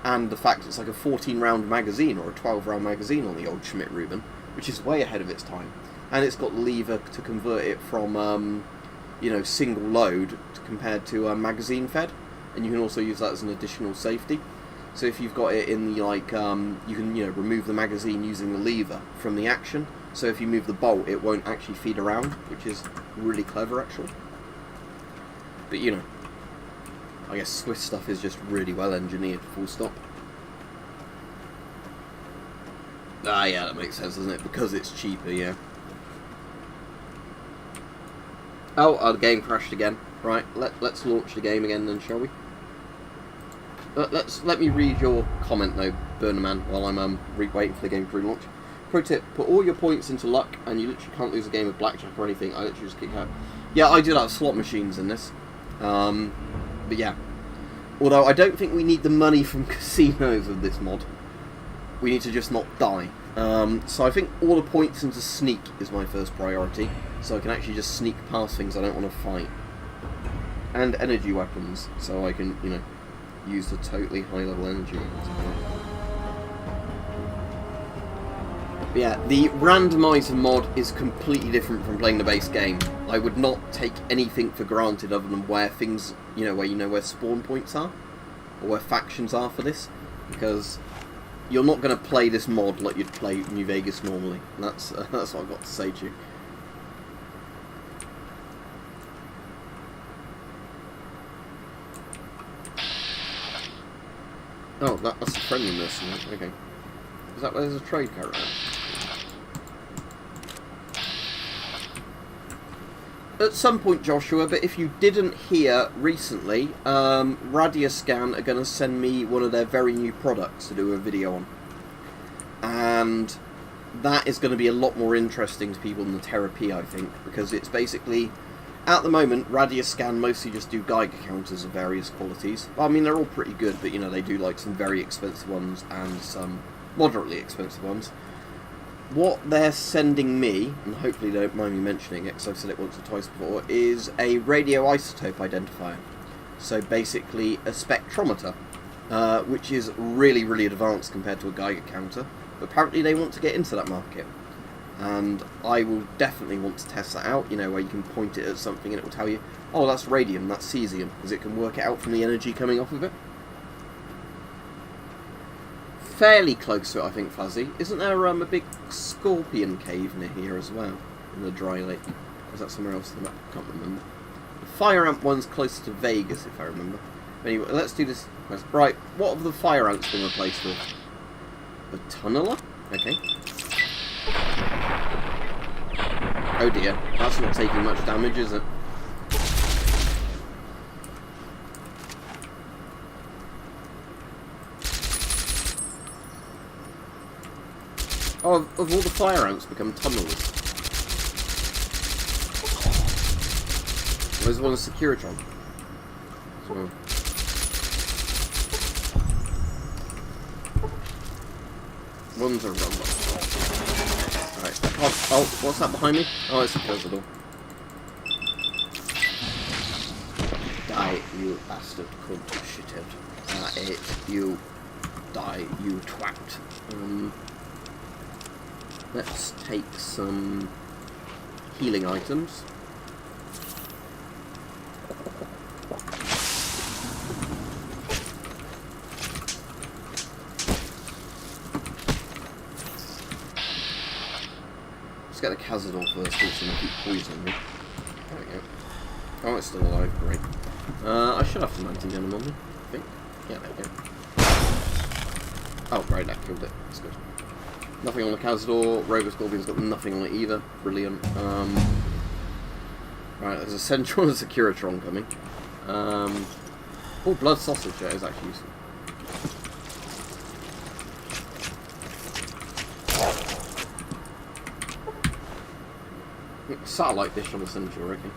And the fact it's like a 14-round magazine or a 12-round magazine on the old Schmidt-Rubin, which is way ahead of its time. And it's got the lever to convert it from, you know, single load compared to magazine fed. And you can also use that as an additional safety. So if you've got it in the, like, you can, you know, remove the magazine using the lever from the action. So if you move the bolt, it won't actually feed around, which is really clever, actually. But, you know, I guess Swiss stuff is just really well engineered, full stop. Ah, yeah, that makes sense, doesn't it? Because it's cheaper, yeah. Oh, the game crashed again. Right, let's launch the game again then, shall we? Let me read your comment though, Burner Man, while I'm waiting for the game to relaunch. Pro tip: put all your points into luck, and you literally can't lose a game of blackjack or anything. I literally just kick out. Yeah, I do have slot machines in this, but yeah. Although I don't think we need the money from casinos with this mod. We need to just not die. So I think all the points into sneak is my first priority, so I can actually just sneak past things I don't want to fight. And energy weapons, so I can, you know, use the totally high-level energy weapons. But yeah, the Randomizer mod is completely different from playing the base game. I would not take anything for granted other than where things, you know where spawn points are, or where factions are for this, because you're not going to play this mod like you'd play New Vegas normally. And that's what I've got to say to you. Oh, that's a friendly mercenary. Okay. Is that where there's a trade caravan? At some point, Joshua, but if you didn't hear recently, Radioscan are going to send me one of their very new products to do a video on. And that is going to be a lot more interesting to people than the Therapy, I think, because it's basically, at the moment, Radioscan mostly just do Geiger counters of various qualities. Well, I mean, they're all pretty good, but, you know, they do, like, some very expensive ones and some moderately expensive ones. What they're sending me, and hopefully they don't mind me mentioning it, because I've said it once or twice before, is a radioisotope identifier. So basically a spectrometer, which is really, really advanced compared to a Geiger counter. But apparently they want to get into that market. And I will definitely want to test that out, you know, where you can point it at something and it will tell you, oh, that's radium, that's cesium, because it can work it out from the energy coming off of it. Fairly close to it, I think, Fuzzy. Isn't there a big scorpion cave near here as well, in the dry lake? Or is that somewhere else? I can't remember. The fire ant one's closer to Vegas, if I remember. Anyway, let's do this quest. Right, what have the fire ants been replaced with? A tunneler? Okay. Oh dear, that's not taking much damage, is it? Oh, have all the fire ants become tunnelers? There's one a Securitron. So. One's a rumble. Alright. Oh, what's that behind me? Oh, it's a Cazador. Die, you bastard cunt shithead. You die, you twat. Let's take some healing items. Let's get the Cazador first, it's going to keep poisoning me. There we go. Oh, it's still alive, great. I should have some anti-venom on me, I think. Yeah, there we go. Oh, right, that killed it. That's good. Nothing on the Cazador. Robo Scorpion's got nothing on it either. Brilliant. Right, there's a Central and a Securitron coming. Oh, blood sausage, that is actually useful. Satellite dish on the Central, I reckon.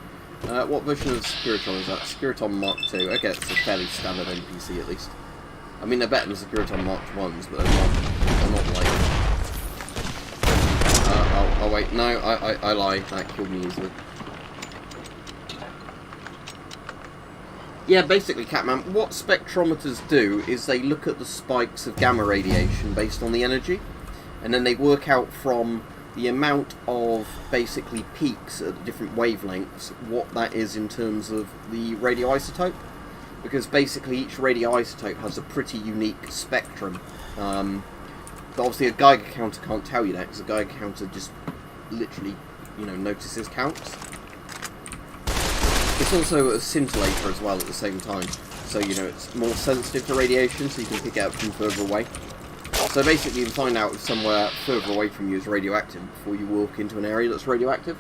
What version of the Securitron is that? Securiton Mark II. Okay, it's a fairly standard NPC at least. I mean, they're better than Securiton Mark 1s, but they're not like... oh wait, no, I lied. That killed me easily. Yeah, basically, Catman, what spectrometers do is they look at the spikes of gamma radiation based on the energy, and then they work out from the amount of basically peaks at different wavelengths what that is in terms of the radioisotope, because basically each radioisotope has a pretty unique spectrum. But obviously a Geiger counter can't tell you that, because a Geiger counter just literally, you know, notices counts. It's also a scintillator as well at the same time, so you know it's more sensitive to radiation, so you can pick it up from further away. So basically you can find out if somewhere further away from you is radioactive before you walk into an area that's radioactive.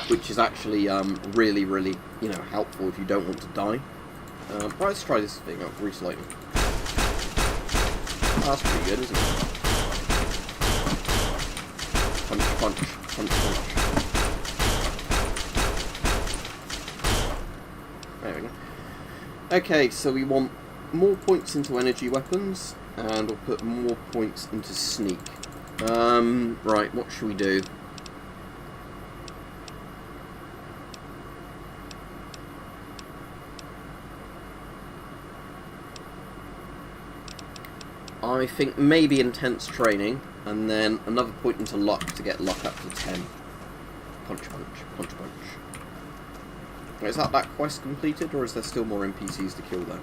Which is actually really, really, you know, helpful if you don't want to die. Right, let's try this thing out, grease lightning. Oh, that's pretty good, isn't it? Punch, punch, punch, punch. There we go. Okay, so we want more points into energy weapons, and we'll put more points into sneak. Right, what should we do? I think maybe intense training, and then another point into luck to get luck up to 10. Punch, punch, punch, punch. Is that quest completed, or is there still more NPCs to kill there?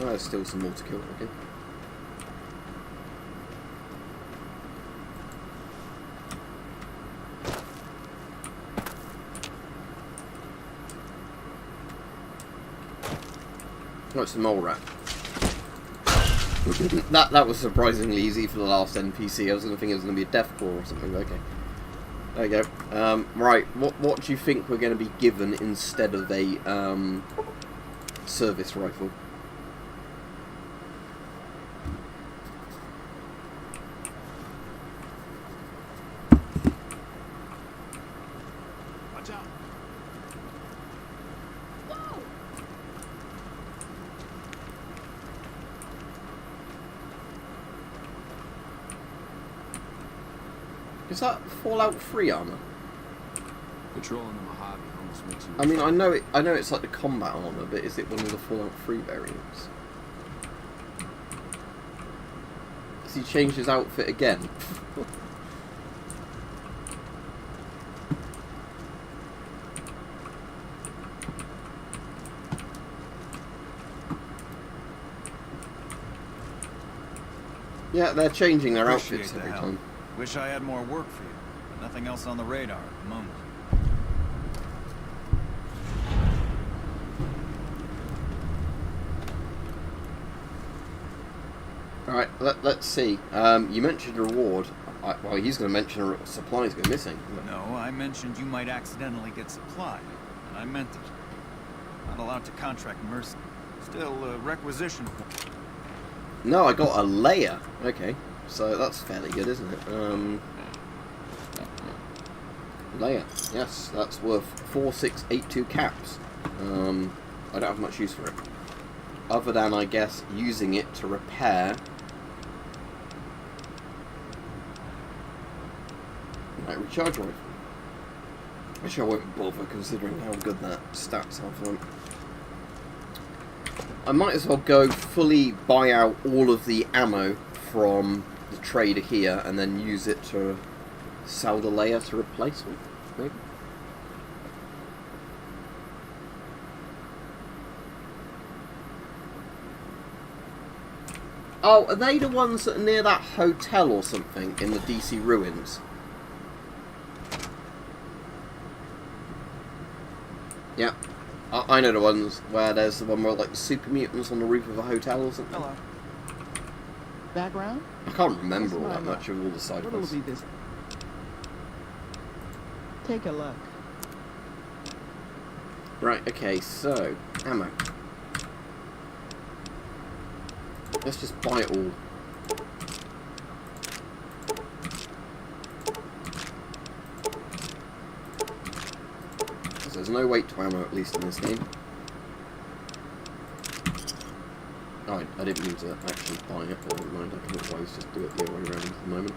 Oh, there's still some more to kill, okay. Oh, it's the mole rat. that was surprisingly easy for the last NPC. I was going to think it was going to be a death claw or something. Okay. There you go. Right, what do you think we're going to be given instead of a service rifle? Watch out. Is that Fallout 3 armor? Patrolling the Mojave almost makes you... I mean, I know it's like the combat armor, but is it one of the Fallout 3 variants? Has he changed his outfit again? Yeah, they're changing their outfits every time. Wish I had more work for you. Nothing else on the radar at the moment. Alright, let's see. You mentioned reward. Well, he's going to mention supplies go missing. No, I mentioned you might accidentally get supply. And I meant it. Not allowed to contract mercy. Still, requisition. No, I got a layer. Okay, so that's fairly good, isn't it? Layer. Yes, that's worth 4682 caps. I don't have much use for it. Other than, I guess, using it to repair... Right, recharge rifle. Actually, I won't bother considering how good that stats are for them. I might as well go fully buy out all of the ammo from the trader here and then use it to sell the layer to replace it, maybe. Oh, are they the ones that are near that hotel or something in the DC ruins? Yeah. I know the ones where there's the one where like the super mutants on the roof of a hotel or something. Hello. Background? I can't remember all Yes, that no, much of all the side What'll quests. be this? Take a look. Right, okay, so, ammo. Let's just buy it all. So there's no weight to ammo, at least in this game. Oh, I didn't mean to actually buy it, but never mind, I can always just do it the other way around at the moment.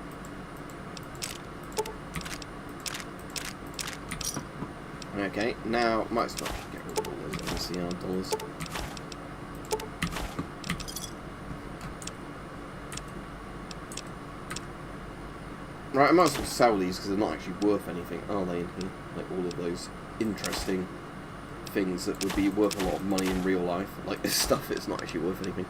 Okay, now might as well get rid of all those NCR dollars. Right, I might as well sell these because they're not actually worth anything, are they, in here? Like all of those interesting things that would be worth a lot of money in real life. Like this stuff, it's not actually worth anything.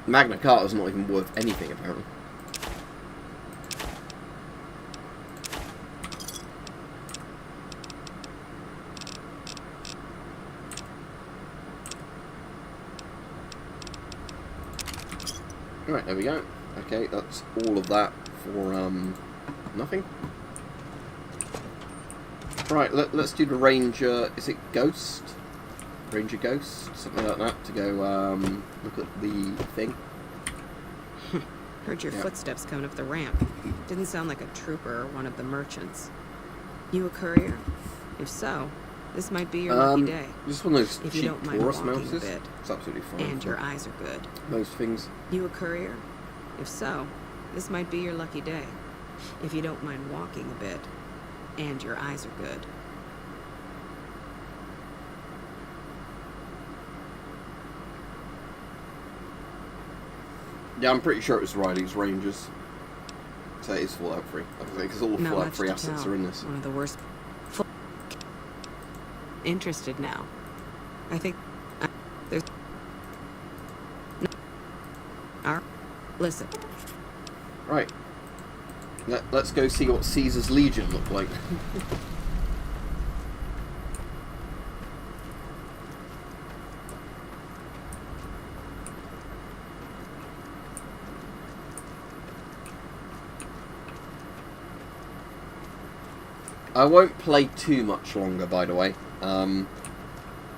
Magna Carta's not even worth anything, apparently. Right, there we go. Okay, that's all of that for, nothing. Right, let's do the Ranger, is it Ghost? Ranger Ghost? Something like that, to go, look at the thing. Heard your footsteps coming up the ramp. Didn't sound like a trooper or one of the merchants. You a courier? If so, this might be your lucky day. Just one of those If you cheap don't mind Taurus walking a mounts. bit. It's absolutely fine. And your eyes are good. Most things. You a courier? If so, this might be your lucky day. If you don't mind walking a bit. And your eyes are good. Yeah, I'm pretty sure it was Riley's Rangers. So it is Fallout 3. Because all the Not Fallout much 3 to assets tell. are in this. One of the worst. Interested now. I think there's. Listen. Right. Let's go see what Caesar's Legion look like. I won't play too much longer, by the way.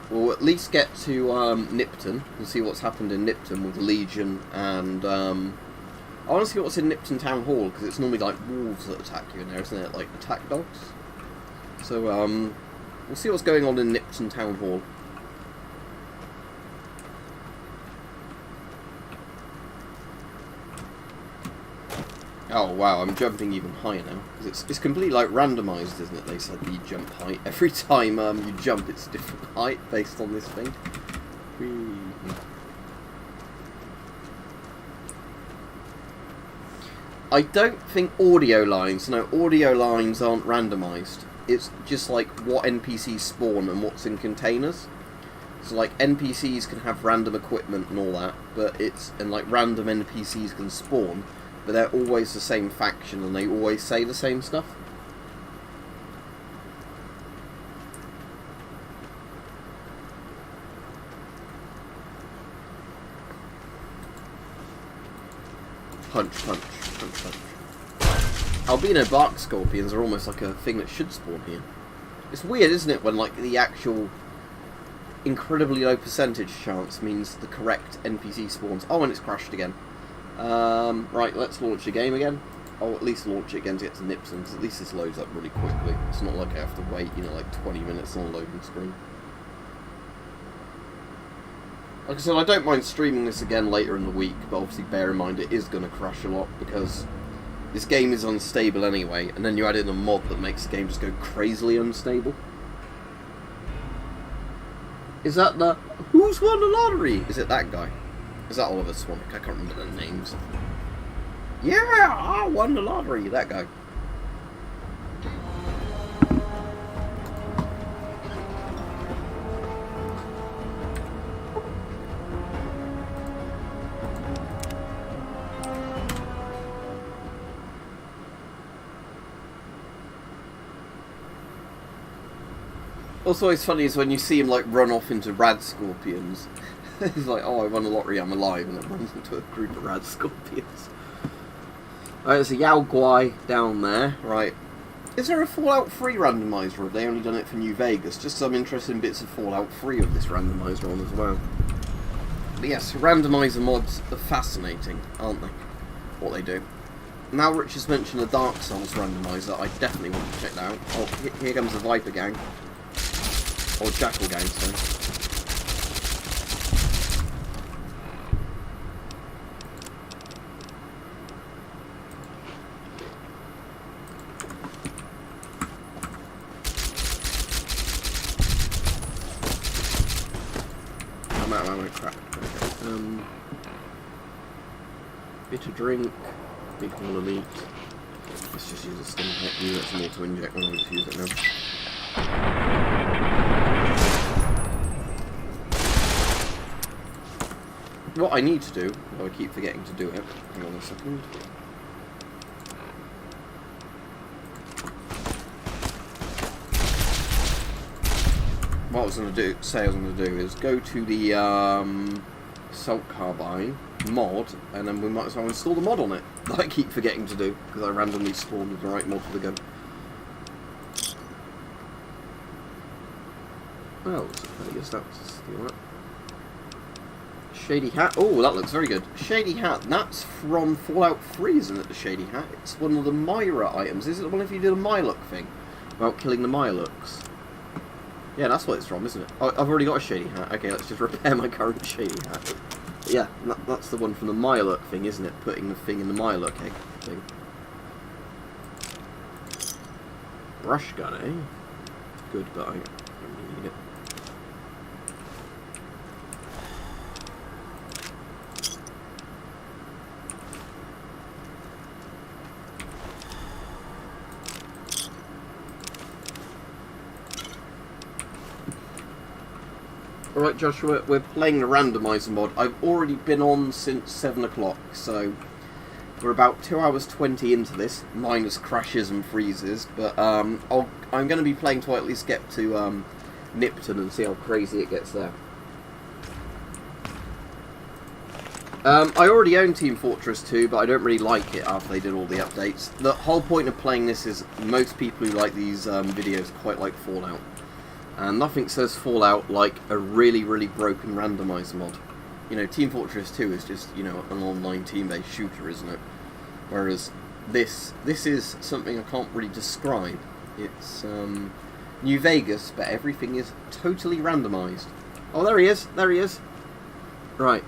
We'll at least get to Nipton and see what's happened in Nipton with the Legion, and I want to see what's in Nipton Town Hall, because it's normally like wolves that attack you in there, isn't it? Like attack dogs. So we'll see what's going on in Nipton Town Hall. Oh wow, I'm jumping even higher now. Because it's completely like randomised, isn't it? They said the jump height. Every time you jump, it's a different height based on this thing. Whee. I don't think audio lines aren't randomised. It's just like what NPCs spawn and what's in containers. So like NPCs can have random equipment and all that, but like random NPCs can spawn, but they're always the same faction and they always say the same stuff. Punch, punch, punch, punch. Albino bark scorpions are almost like a thing that should spawn here. It's weird, isn't it, when like the actual incredibly low percentage chance means the correct NPC spawns. Oh, and it's crashed again. Right, let's launch the game again. I'll at least launch it again to get to Nipton, because at least this loads up really quickly. It's not like I have to wait, like 20 minutes on a loading screen. Like I said, I don't mind streaming this again later in the week, but obviously bear in mind it is going to crash a lot, because this game is unstable anyway, and then you add in a mod that makes the game just go crazily unstable. Is that the... Who's won the lottery? Is it that guy? Is that Oliver Swanwick? I can't remember their names. Yeah, I won the lottery. That guy. What's always funny is when you see him like run off into rad scorpions. He's like, oh, I won the lottery, I'm alive, and then runs into a group of rad scorpions. Alright, there's a Yao Guai down there. Right. Is there a Fallout 3 randomizer, or have they only done it for New Vegas? Just some interesting bits of Fallout 3 of this randomizer on as well. But yes, randomizer mods are fascinating, aren't they? What they do. Now Rich has mentioned the Dark Souls randomizer, I definitely want to check that out. Oh, here comes the Viper Gang. Or Jackal Gang, sorry. I'm out of ammo, crap. Okay. Bit of drink, big haul of meat. Let's just use a stim pack. You got some more to inject, I'll just use it now. What I need to do, though I keep forgetting to do it, hang on a second. What I was going to do is go to the Assault Carbine mod, and then we might as well install the mod on it. That I keep forgetting to do, because I randomly spawned the right mod for the gun. Well, I guess that's alright. Shady Hat. Oh, that looks very good. Shady Hat. That's from Fallout 3, isn't it, the Shady Hat? It's one of the Myra items. Is it the one if you did a Mylock thing? About killing the Mylocks? Yeah, that's what it's from, isn't it? Oh, I've already got a Shady Hat. Okay, let's just repair my current Shady Hat. But yeah, that's the one from the Mylock thing, isn't it? Putting the thing in the Mylock egg thing. Brush gun, eh? Good, but I don't really need it. Alright Joshua, we're playing the randomizer mod. I've already been on since 7 o'clock, so we're about 2 hours 20 into this, minus crashes and freezes, but I'm going to be playing till I at least get to Nipton and see how crazy it gets there. I already own Team Fortress 2, but I don't really like it after they did all the updates. The whole point of playing this is most people who like these videos quite like Fallout. And nothing says Fallout like a really, really broken randomizer mod. You know, Team Fortress 2 is just, you know, an online team-based shooter, isn't it? Whereas this is something I can't really describe. It's New Vegas, but everything is totally randomized. Oh, there he is. There he is. Right.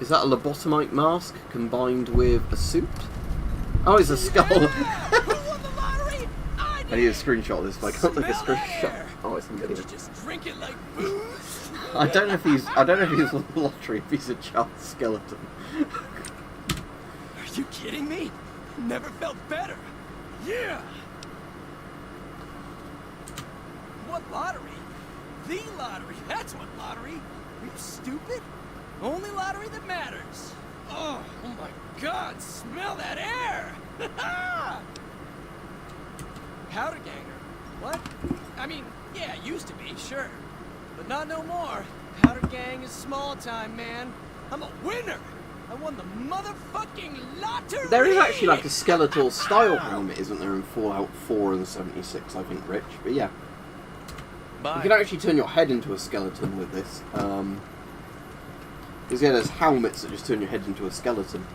Is that a lobotomite mask combined with a suit? Oh, it's a skull. I need a screenshot of this, but I can't take a screenshot. Oh, it's in video. Just drink it like booze. I don't know if he's the lottery, if he's a child skeleton. Are you kidding me? Never felt better. Yeah. What lottery? The lottery. That's what lottery. Are you stupid? Only lottery that matters. Oh my God! Smell that air. Powder ganger. What? I mean, yeah, it used to be, sure. But not no more. Powder gang is small time, man. I'm a winner! I won the motherfucking lottery! There is actually like a skeletal style helmet, isn't there, in Fallout 4 and 76, I think, Rich? But yeah. Bye. You can actually turn your head into a skeleton with this. Because yeah, there's helmets that just turn your head into a skeleton.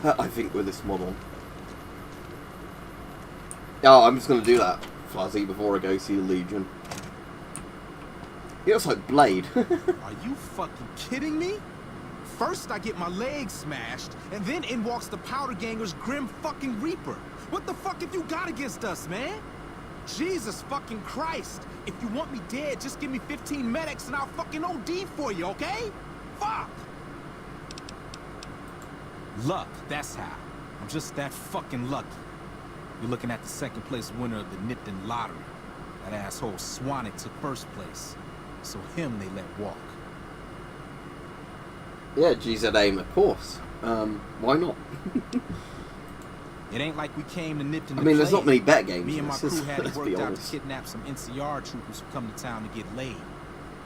I think with this mod on. Oh, I'm just going to do that, Fuzzy, before I go see the Legion. He looks like Blade. Are you fucking kidding me? First I get my leg smashed, and then in walks the Powder Ganger's Grim fucking Reaper. What the fuck have you got against us, man? Jesus fucking Christ. If you want me dead, just give me 15 medics and I'll fucking OD for you, okay? Fuck! Luck, that's how. I'm just that fucking lucky. You're looking at the second place winner of the Nipton lottery. That asshole Swannick took first place. So him they let walk. Yeah, GZ aim, of course. Why not? It ain't like we came to Nipton to I mean, there's play. not many bet games. Me in and my this, crew had it let's be worked out to honest. kidnap some NCR troopers who come to town to get laid.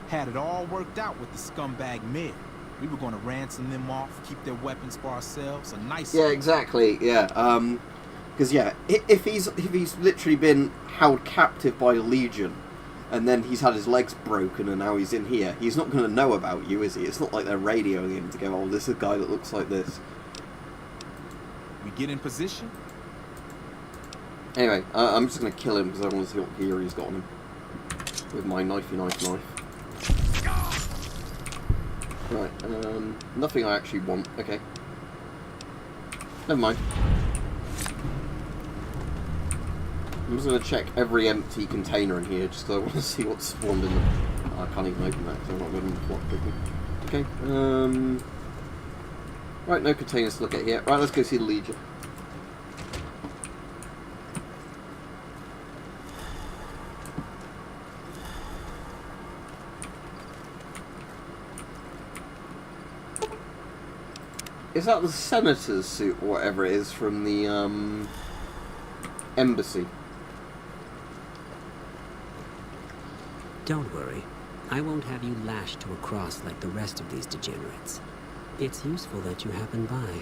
Had it all worked out with the scumbag mayor. We were gonna ransom them off, keep their weapons for ourselves. A nice. Yeah, exactly. Yeah. Because yeah, if he's literally been held captive by a legion, and then he's had his legs broken and now he's in here, he's not going to know about you, is he? It's not like they're radioing him to go, oh, this is a guy that looks like this. We get in position. Anyway, I'm just going to kill him because I want to see what gear he's got on him. With my knifey knife. Right, nothing I actually want. Okay. Never mind. I'm just going to check every empty container in here just because I want to see what's spawned in them. Oh, I can't even open that because I'm not going to plot quickly. Okay, right, no containers to look at here. Right, let's go see the Legion. Is that the senator's suit or whatever it is from the embassy? Don't worry. I won't have you lashed to a cross like the rest of these degenerates. It's useful that you happen by.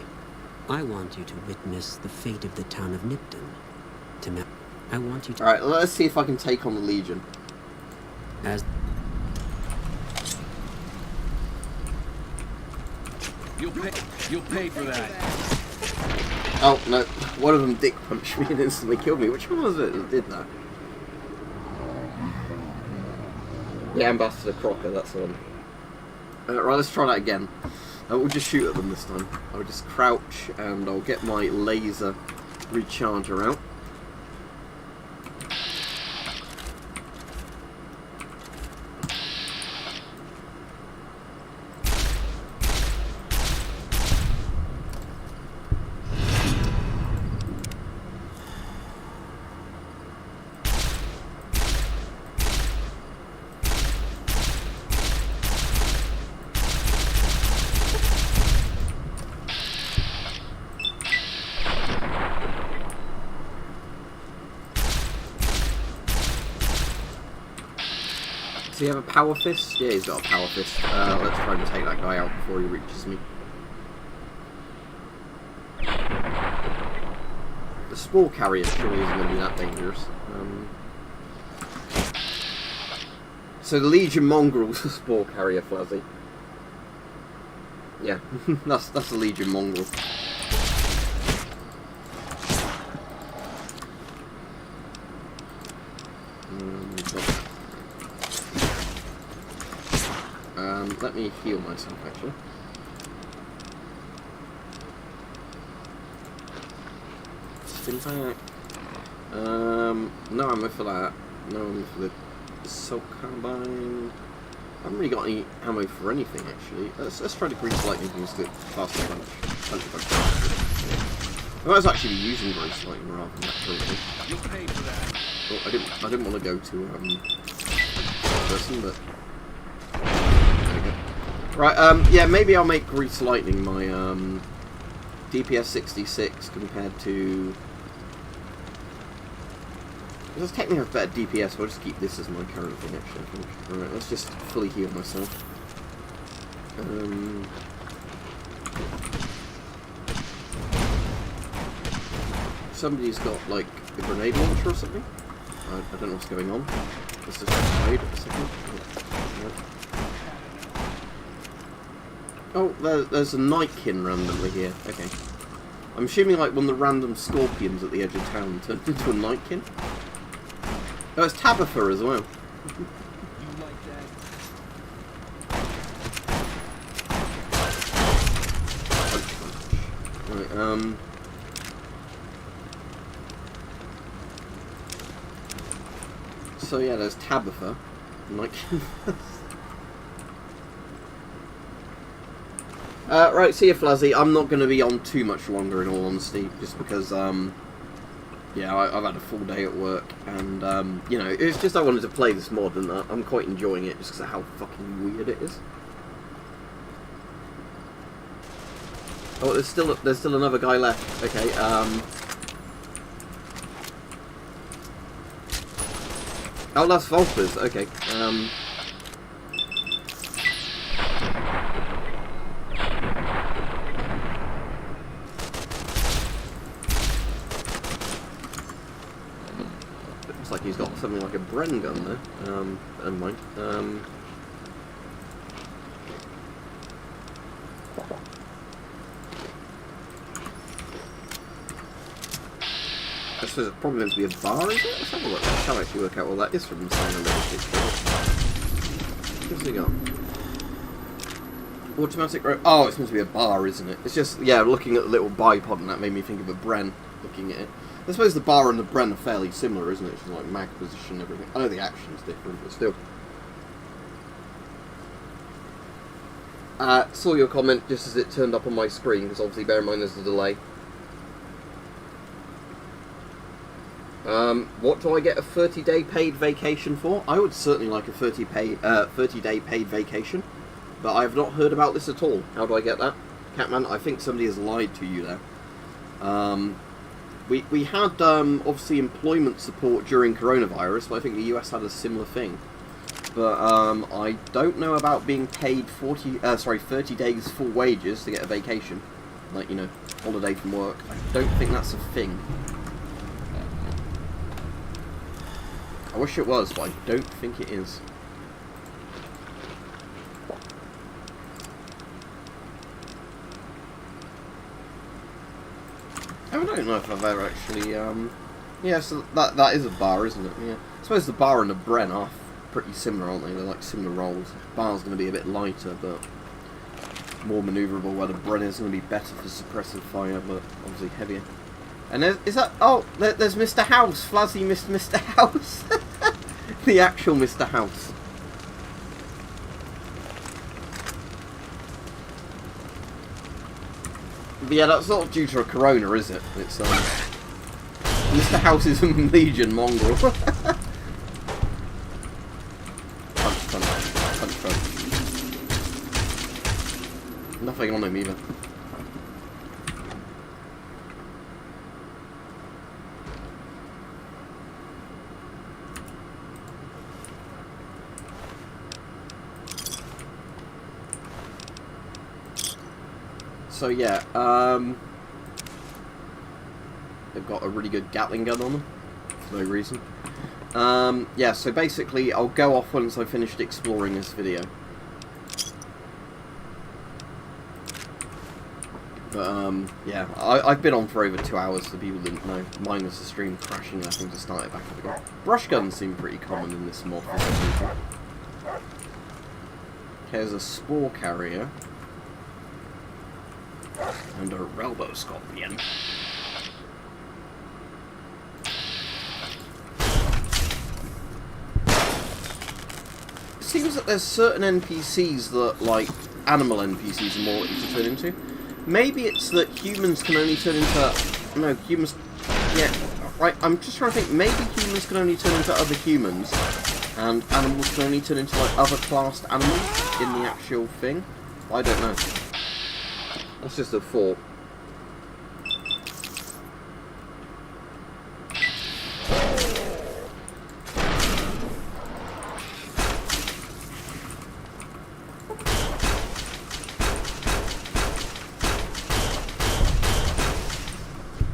I want you to witness the fate of the town of Nipton. I want you to... Alright, let's see if I can take on the Legion. As... You'll pay for that. Oh, no. One of them dick punched me and instantly killed me. Which one was it that did that? Yeah, Ambassador Crocker, that's the one. Right, let's try that again. We'll just shoot at them this time. I'll just crouch and I'll get my laser recharger out. Does he have a power fist? Yeah, he's got a power fist. Let's try and take that guy out before he reaches me. The spore carrier surely isn't going to be that dangerous. So the Legion Mongrel's a spore carrier, Flazzy. Yeah, that's the Legion Mongrel. Let me heal myself, actually. Spin back. No ammo for that. No ammo for the assault carbine. I haven't really got any ammo for anything, actually. Let's try to grease lightning boost it faster punch. I might actually be using grease lightning rather than that currently. You'll pay for that. Oh, I didn't want to go to person, but right, yeah, maybe I'll make Grease Lightning my DPS 66 compared to... It does technically have better DPS, but I'll just keep this as my current thing, actually, I think. Alright, let's just fully heal myself. Somebody's got, like, a grenade launcher or something? I don't know what's going on. Let's just hide a second. Oh, there's a Nightkin randomly here. Okay. I'm assuming like one of the random scorpions at the edge of town turned into a Nightkin. Oh, it's Tabitha as well. Right, so yeah, there's Tabitha. Nightkin. Right, see you, Flazzy. I'm not going to be on too much longer, in all honesty, just because, yeah, I've had a full day at work, and, you know, it's just I wanted to play this mod, and I'm quite enjoying it, just because of how fucking weird it is. Oh, there's still another guy left. Okay, Oh, that's Volpers. Okay. Looks like he's got something like a Bren gun there. Never mind. I suppose it's probably meant to be a bar, is it? Let's have a look. I can't actually work out what that is from the sound of it. What's he got? Automatic rope. Oh, it's meant to be a bar, isn't it? It's just, yeah, looking at the little bipod, and that made me think of a Bren, looking at it. I suppose the bar and the Bren are fairly similar, isn't it? It's like mag position and everything. I know the action's different, but still. Saw your comment just as it turned up on my screen, because obviously, bear in mind there's a delay. What do I get a 30-day paid vacation for? I would certainly like a 30-day paid vacation, but I have not heard about this at all. How do I get that? Catman, I think somebody has lied to you there. We had, obviously, employment support during coronavirus, but I think the US had a similar thing. But, I don't know about being paid 30 days full wages to get a vacation. Like, you know, holiday from work. I don't think that's a thing. I wish it was, but I don't think it is. I don't know if I've ever actually, yeah, so that is a bar, isn't it? Yeah. I suppose the bar and the Bren are pretty similar, aren't they? They're like similar roles. Bar's going to be a bit lighter, but more manoeuvrable, where the Bren is going to be better for suppressive fire, but obviously heavier. And is that... Oh, there's Mr. House. Flazzy Mr. House. The actual Mr. House. But yeah, that's not due to a corona, is it? It's, Mr. House is a Legion mongrel. Punch. Nothing on him either. So yeah, they've got a really good Gatling gun on them, for no reason. Yeah, so basically I'll go off once I've finished exploring this video. But yeah, I've been on for over 2 hours, so people didn't know, minus the stream crashing and having to start it back up again. Brush guns seem pretty common in this mod. Okay, there's a spore carrier. And a Relbo Scorpion. It seems that there's certain NPCs that, like, animal NPCs are more likely to turn into. Maybe it's that humans can only turn into... No, humans... Yeah, right, I'm just trying to think. Maybe humans can only turn into other humans, and animals can only turn into, like, other classed animals in the actual thing. I don't know. That's just a thought.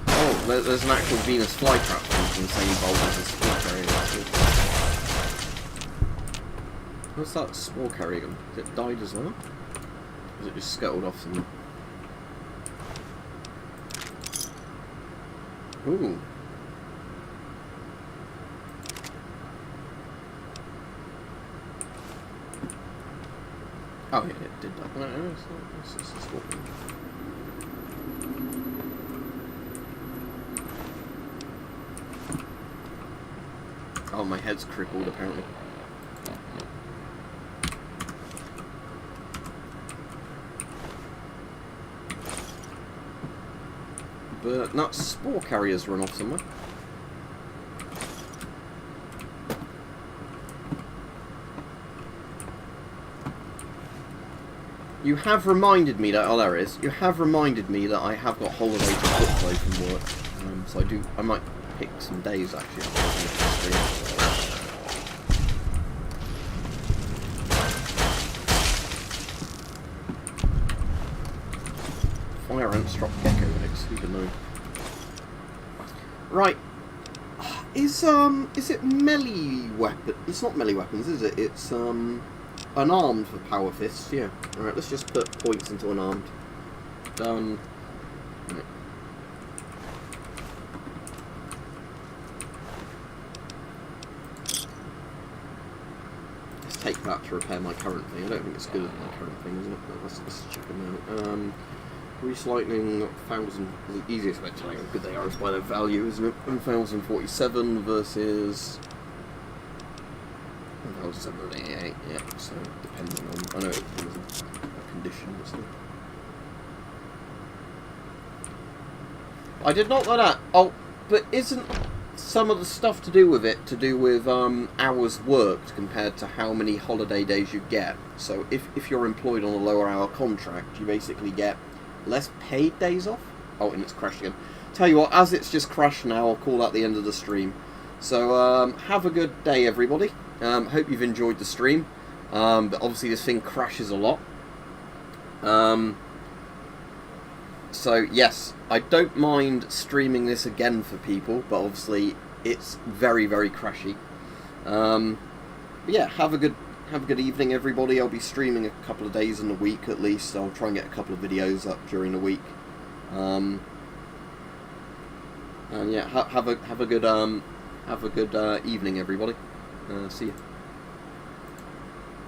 Oh, there's an actual Venus flytrap from the same bolt as a spore carrier. What's that spore carrier gun? Has it died as well? Or is it just scuttled off somewhere? Ooh. Oh yeah, it did that. No, it's swapping. Oh, my head's crippled apparently. But not spore carriers run off somewhere. You have reminded me that... Oh, there it is. You have reminded me that I have got holiday to footplay from work. So I might pick some days, actually. fire ants drop gecko eggs. Who'd have known? Right. Is it melee weapon? It's not melee weapons, is it? It's unarmed for power fists. Yeah. All right. Let's just put points into unarmed. Done. Right. Let's take that to repair my current thing. I don't think it's good as my current thing, isn't it? But let's check them out. Grease Lightning, 1,000. The easiest way to tell how good they are is by their value, isn't it? 1,047 versus 1,788. Yeah, so depending on. I know it depends on a condition, so. I did not know that. Oh, but isn't some of the stuff to do with it to do with hours worked compared to how many holiday days you get? So if you're employed on a lower hour contract, you basically get less paid days off. Oh, and it's crashed again. Tell you what, as it's just crashed now, I'll call that the end of the stream. So have a good day, everybody. Hope you've enjoyed the stream. But obviously this thing crashes a lot. So yes, I don't mind streaming this again for people, but obviously it's very, very crashy. But yeah, have a good evening, everybody. I'll be streaming a couple of days in the week at least. I'll try and get a couple of videos up during the week. And yeah, have a good evening, everybody. See you.